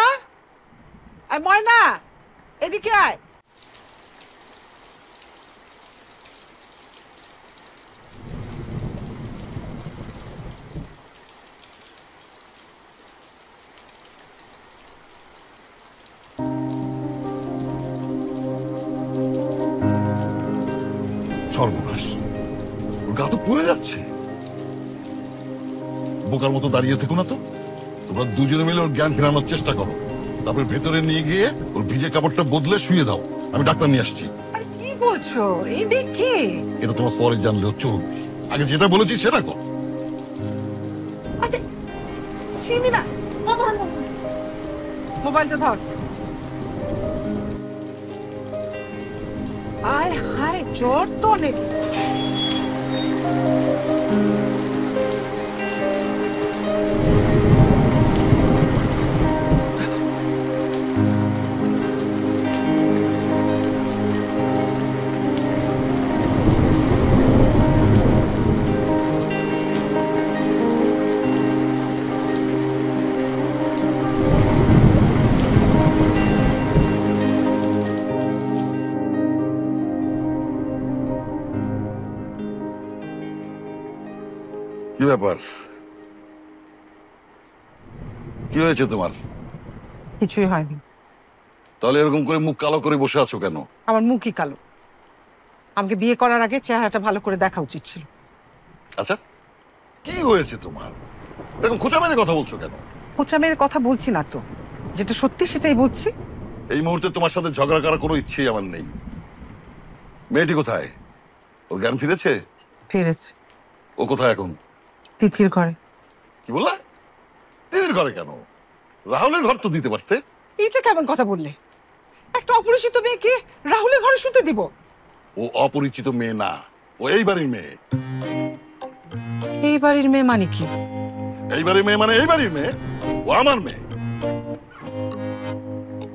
ময়না, এদিকে আয়। সর্বনাশ, ওর গা তো পুড়ে যাচ্ছে। বোকার মতো দাঁড়িয়ে থেকো না তো, তোমরা দুজনে মিলে ওর জ্ঞান ফেরানোর চেষ্টা করো। তারপরে ভেতরে নিয়ে গিয়ে ওর ভিজে কাপড়টা বদলে শুয়ে দাও। আমি ডাক্তার নিয়ে আসছি। আর কি বলছো? এই মেয়ে কে? এটা তোমার পরে জানলেও চলবে, আগে যেটা বলেছি সেটা কর। চিনি না, মোবাইলটা ধর। আয় হায়, জ্বর তো অনেক। কি ব্যাপার? কি হয়েছে তোমার? কিছুই হয়নি। তাহলে এরকম করে মুখ কালো করে বসে আছো কেন? আমার মুখই কালো। আমাকে বিয়ে করার আগে চেহারাটা ভালো করে দেখা উচিত ছিল। আচ্ছা, কি হয়েছে তোমার? এরকম খোঁচা মেরে কথা বলছো কেন? খোঁচা মেরে কথা বলছি না তো, যেটা সত্যি সেটাই বলছি। এই মুহূর্তে তোমার সাথে ঝগড়া করার কোনো ইচ্ছেই আমার নেই। মেয়েটি কোথায়? ওর জ্ঞান ফিরেছে? ফিরেছে। ও কোথায় এখন? তিথির ঘরে। কি বললা? তিথির ঘরে কেন? রাহুলের ঘর তো দিতে পারতে। এটা কেমন কথা বললে? একটা অপরিচিত মেয়েকে রাহুলের ঘরে শুতে দিব? ও অপরিচিত মেয়ে না, ও এই বাড়ির মেয়ে। এই বাড়ির মেয়ে মানে কি? এই বাড়ির মেয়ে মানে এই বাড়ির মেয়ে। ও আমার মেয়ে।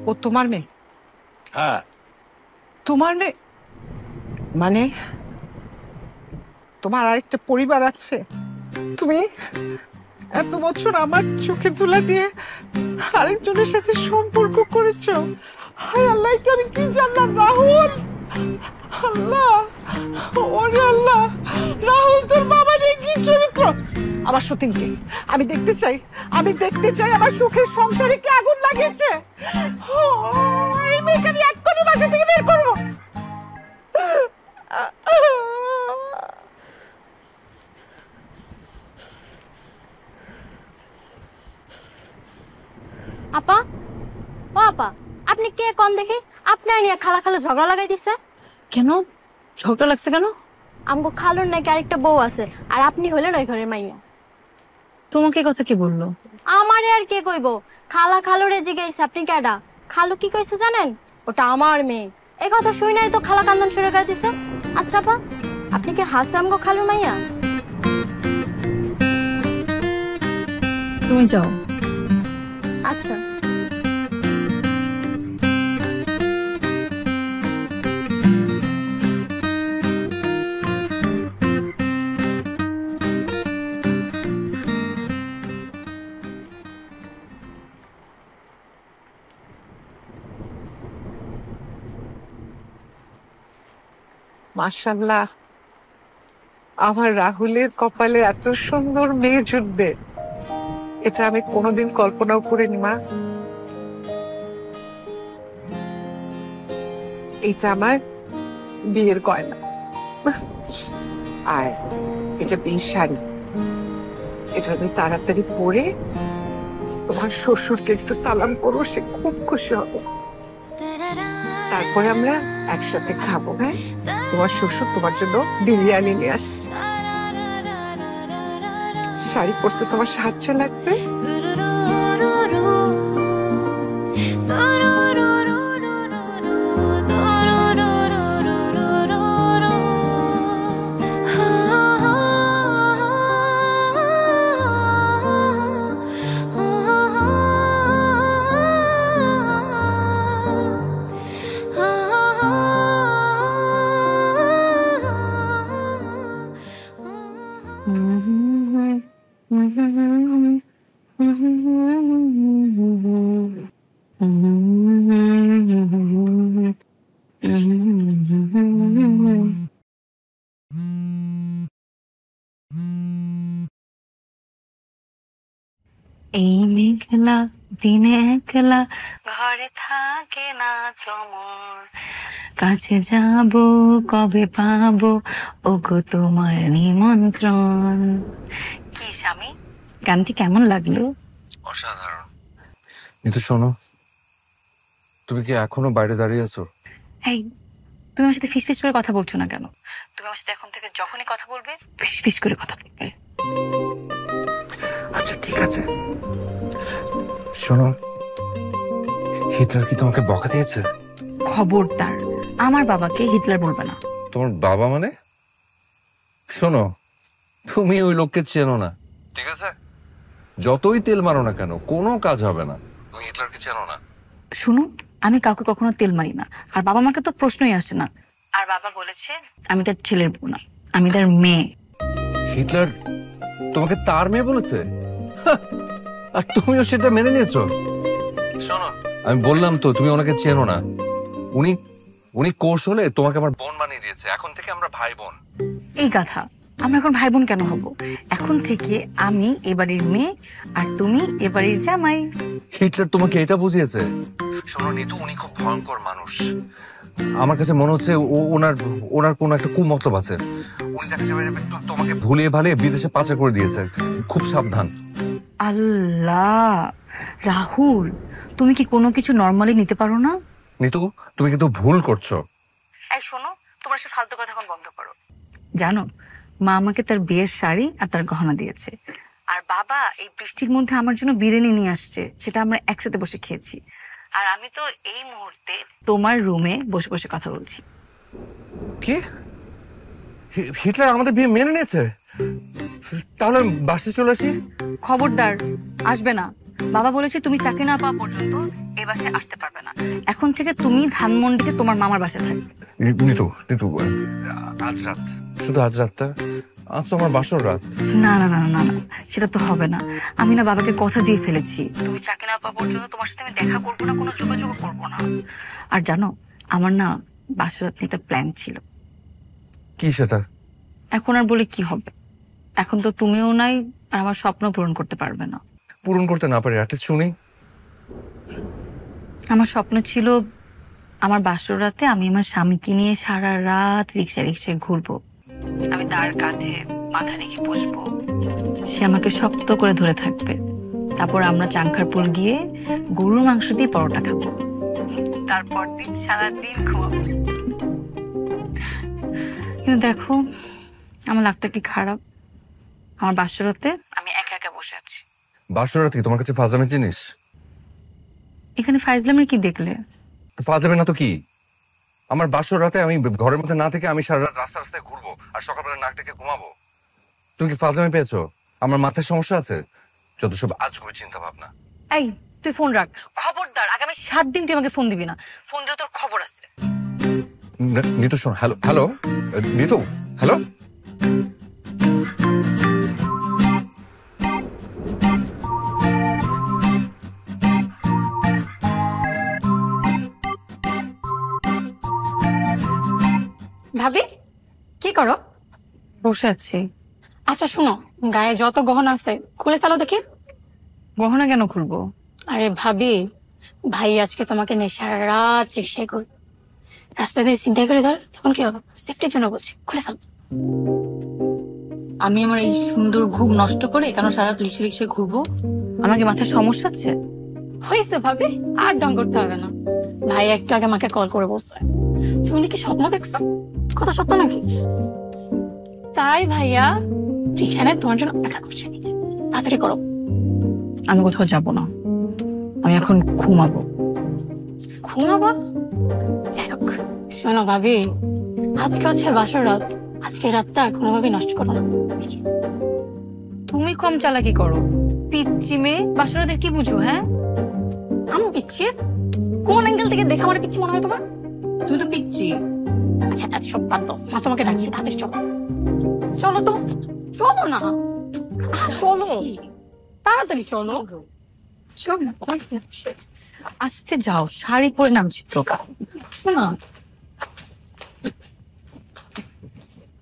ও তোমার মেয়ে? হ্যাঁ। তোমার মেয়ে মানে তোমার আরেকটা পরিবার আছে? তুমি এত বছর আমার চোখে তুলা দিয়ে আরেকজনের সাথে সম্পর্ক করেছো? হায় আল্লাহ, এটা আমি কি জানলাম? রাহুল, আল্লাহ, ওরে আল্লাহ, রাহুল তোর বাবা নেই কি চরিত্র? আমার সতীনকে আমি দেখতে চাই, আমি দেখতে চাই আমার সুখের সংসারে কি আগুন লাগিয়েছে। এই মেয়েকে আমি এক্ষুনি বাসা থেকে বের করবো। আপা, ও আপা, আপনি কে কম দেখে আপনার নিয়ে খালা খালা ঝগড়া লাগাই দিছে? কেন ঝগড়া লাগছে কেন? আমগো খালুর নাকি আরেকটা বউ আছে, আর আপনি হলেন ওই ঘরের মাইয়া। তোমাকে কথা কি বললো? আমারে আর কে কইব? খালা খালুরে জিগাইছে আপনি কেডা। খালু কি কইছে জানেন? ওটা আমার মেয়ে। এই কথা শুই নাই তো খালা কান্দন শুরু করে দিছে। আচ্ছা আপা, আপনি কি হাসে আমগো খালুর মাইয়া? তুমি যাও। আচ্ছা। মাশাআল্লাহ, আমার রাহুলের কপালে এত সুন্দর মেয়ে জুটবে এটা আমি কোনোদিন কল্পনাও করিনি মা। এটা আমার বিয়ের গয়না, আর এটা বিয়ের শাড়ি। এটা আমি তাড়াতাড়ি পরে তোমার শ্বশুরকে একটু সালাম করবো, সে খুব খুশি হবে। তারপরে আমরা একসাথে খাবো। হ্যাঁ, তোমার শ্বশুর তোমার জন্য বিরিয়ানি নিয়ে আসছে। শাড়ি পরতে তোমার সাহায্য লাগবে? এই মেঘলা দিনে একলা ঘরে থাকে না তোমার, কাছে যাব কবে পাবো ওগো তোমার নিমন্ত্রণ। কি স্বামী, গানটি কেমন লাগলো? অসাধারণ। কিন্তু শোনো, তুমি কি এখনো বাইরে দাঁড়িয়ে আছো? এই, তুমি আমার সাথে ফিস করে কথা বলছো না কেন? তুমি আমার সাথে এখন থেকে যখনই কথা বলবে ফিস করে কথা বলবে। আচ্ছা ঠিক আছে। শোনো, হিটলার কি তোমাকে বকা দিয়েছে? খবরদার, আমার বাবাকে হিটলার বলবে না। তোমার বাবা মানে? শোনো, তুমি ওই লোককে চেনো না, ঠিক আছে? যতই তেল মারো না কেন, কোনো কাজ হবে না। তুমি হিটলারকে চেনো না। শুনো, আমি কাউকে কখনো তেল মারি না, আর বাবা মাকে তো প্রশ্নই আসে না। আর বাবা বলেছে আমি তার ছেলের বউ না, আমি তার মেয়ে। হিটলার তোমাকে তার মেয়ে বলেছে? হাহ, আর তুমিও সেটা মেনে নিয়েছো? শোনো, আমি বললাম তো তুমি ওনাকে চেনো না। উনি কৌশলে তোমাকে আমার বোন বানিয়ে দিয়েছে। এখন থেকে আমরা ভাই বোন। এই কথা, আমরা এখন ভাই বোন কেন হব? এখন থেকে আমি এবাড়ির মেয়ে আর তুমি এবাড়ির জামাই। হিটলার তোমাকে এটা বুঝিয়েছে? শোনো নিতু, উনি খুব ভয়ঙ্কর মানুষ। আমার কাছে মনে হচ্ছে ওনার কোনো একটা কুমতলব আছে। উনি দেখা যাবে তোমাকে ভুলিয়ে ভালিয়ে বিদেশে পাচার করে দিয়েছে। খুব সাবধান। আল্লাহ, রাহুল, তুমি কি কোনো কিছু নর্মালি নিতে পারো না? নিতু, তুমি কিন্তু ভুল করছো। এই শোনো, তোমার সব ফালতু কথা এখন বন্ধ করো। জানো, মা আমাকে তার বিয়ের শাড়ি আর তার গহনা দিয়েছে, আর বাবা এই বৃষ্টির মধ্যে আমার জন্য বিরিয়ানি নিয়ে আসছে, সেটা আমরা একসাথে বসে খেয়েছি। আর আমি তো এই মুহূর্তে তোমার রুমে বসে বসে কথা বলছি। কি? হিটলার আমাদের বিয়ে মেনে নিয়েছে? তাহলে বাসে চলে আসি। খবরদার, আসবে না। বাবা বলেছে তুমি চাকরি না পাওয়া পর্যন্ত এই বাসায় আসতে পারবে না। এখন থেকে তুমি ধানমন্ডিতে তোমার মামার বাসায় থাকবে। নিতু, আজ রাত, শুধু আজ রাতটা, আজ তো আমার বাসর রাত। না না না না না, সেটা তো হবে না। আমি না বাবাকে কথা দিয়ে ফেলেছি, তুমি চাকরি না পাওয়া পর্যন্ত তোমার সাথে আমি দেখা করবো না, কোনো যোগাযোগ করবো না। আর জানো, আমার না বাসর রাত নিয়ে একটা প্ল্যান ছিল। কি সেটা? এখন আর বলে কি হবে? এখন তো তুমিও নাই, আর আমার স্বপ্ন পূরণ করতে পারবে না। পূরণ করতে না পারি, একটা শুনি। আমার স্বপ্ন ছিল আমার বাসর রাতে আমি আমার স্বামীকে নিয়ে সারা রাত রিক্সায় ঘুরবো। আমি তার কাঁধে মাথা রেখে বসবো, সে আমাকে শক্ত করে ধরে থাকবে। তারপর আমরা চাংখারপুল গিয়ে গরুর মাংস দিয়ে পরোটা খাবো, তারপর দিন সারাদিন ঘুমাবো। কিন্তু দেখো, আমার লাগটা কি খারাপ। আমার বাসর রাতে আমি একা একা বসে আছি। বাসর রাত কি তোমার কাছে ফাজলামি জিনিস? এখানে ফাইজলামের কি দেখলে? ফাজলামি না তো কি? আমার বাসর রাতে আমি ঘরের মধ্যে না থেকে আমি সারা রাত রাস্তায় ঘুরবো আর সকালবেলা নাক ডেকে ঘুমাবো। তুমি কি ফাজলামি পেয়েছো? আমার মাথায় সমস্যা আছে? যত সব আজগুবি চিন্তা ভাবনা। এই, তুই ফোন রাখ। খবরদার, আগামী 7 দিন তুই আমাকে ফোন দিবি না। ফোন দিলে তোর খবর আছে। নিতু শোন, হ্যালো নিতু, হ্যালো। ভাবি, কি করো? বসে আছি। আচ্ছা শোনো, গায়ে যত গহনা আছে খুলে ফেলো দেখি। গহনা কেন খুলবো? আরে ভাবি, ভাই আজকে তোমাকে নিয়ে সারা রাত রিক্সায় ঘুর, রাস্তা দিয়ে চিন্তাই করে ধর, তখন কি হবে? সেফটির জন্য বলছি, খুলে ফেলো। আমি আমার এই সুন্দর ঘুম নষ্ট করে কেন সারা রাত রিক্সায় ঘুরবো? আমাকে মাথায় সমস্যা আছে? হয়েছে ভাবি, আর ডং করতে হবে না। ভাই একটু আগে আমাকে কল করে বলছে তুমি নাকি স্বপ্ন দেখছো, কথা সত্য নাকি? তাই ভাইয়া রিক্সা নিয়ে তোমার জন্য অপেক্ষা করছে নিচে, তাড়াতাড়ি করো। আমি কোথাও যাব না, আমি এখন ঘুমাবো। ঘুমাবা? যাই হোক শোনো ভাবি, আজকে হচ্ছে বাসর রাত, আজকে রাতটা কোনোভাবেই নষ্ট করো না। তুমি কম চালাকি করো, পিচ্ছি মেয়ে, বাসরাদের কি বুঝো? হ্যাঁ আমি পিচ্ছি? কোন অ্যাঙ্গেল থেকে দেখা আমার পিচ্ছি মনে হয় তোমার? তুমি তো পিচ্ছি। আচ্ছা আচ্ছা সব বাদ দাও, মা তোমাকে ডাকছি, তাড়াতাড়ি চলো। চলো তো, চলো না, চলো তাড়াতাড়ি চলো। আস্তে যাও, শাড়ি পরে নাম চিত্রকা না।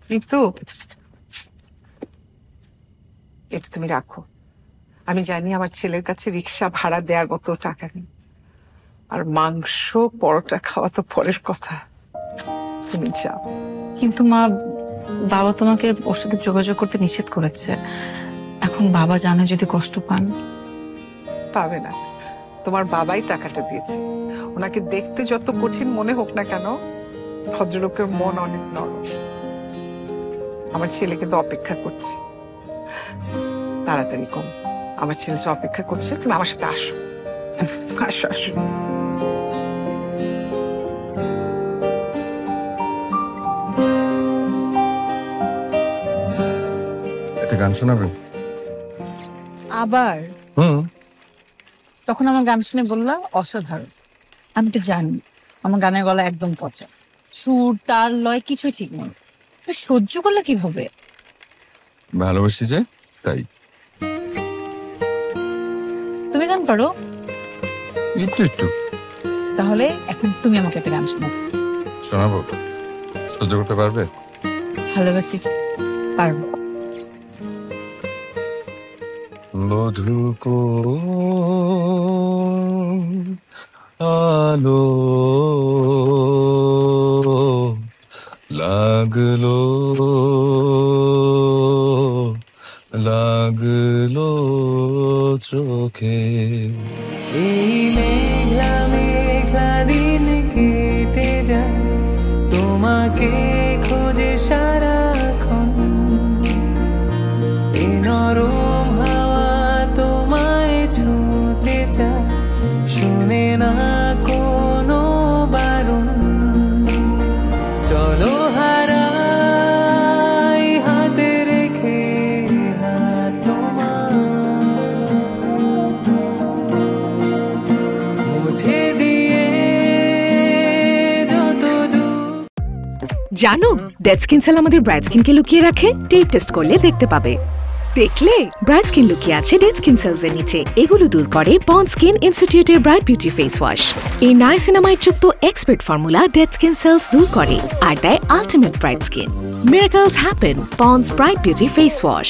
কিন্তু এটা তুমি রাখো, আমি জানি আমার ছেলের কাছে রিক্সা ভাড়া দেওয়ার মতো টাকা নেই, আর মাংস পরোটা খাওয়া তো পরের কথা, তুমি যাও। কিন্তু মা, বাবা তোমাকে ওর সাথে যোগাযোগ করতে নিষেধ করেছে, এখন বাবা জানে যদি কষ্ট পান। পাবে না, তোমার বাবাই টাকাটা দিয়েছে। ওনাকে দেখতে যত কঠিন মনে হোক না কেন, ভদ্রলোকের মন অনেক নরম। আমার ছেলে কিন্তু অপেক্ষা করছে, তাড়াতাড়ি কম, আমার ছেলেটা অপেক্ষা করছে, তুমি আমার সাথে আসো, আসো আসো। একটা গান শোনাবেন? আবার তখন আমার গান শুনে বললা অসাধারণ। আমি তো জানি আমার গানের গলা একদম পচা, সুর তাল লয় কিছুই ঠিক নেই, সহ্য করলে কিভাবে? ভালোবাসি যে তাই। তুমি গান পারো? একটু একটু। তাহলে এখন তুমি আমাকে একটা গান শোনাও। শোনাবো? সহ্য করতে পারবে? ভালোবাসি পারবো। মধু আলো লাগলো লাগলো চোখে। এই মেঘলা মেঘলা দিন কেটে যায়, তোমাকে খোঁজে সারাক্ষণ। এই নরম হাওয়া তোমায় ছুঁতে চায়, শুনে না কোনো বারণ। চলো হারাই হাতে রেখে হাত তোমার, মুছে দিয়ে যত দূর। জানো ডেড স্কিন সেল আমাদের ব্রাইট স্কিনকে লুকিয়ে রাখে? টেপ টেস্ট করলে দেখতে পাবে। দেখলে ব্রাইট স্কিন লুকিয়ে আছে ডেড স্কিন সেলস এর নিচে, এগুলো দূর করে পন্ডস স্কিন ইনস্টিটিউটের ব্রাইট বিউটি ফেস ওয়াশ। এই নাইসিনামাইড যুক্ত expert formula dead skin sales দূর করে আর দেয় ultimate bright skin. Miracles happen, ponds bright beauty face wash.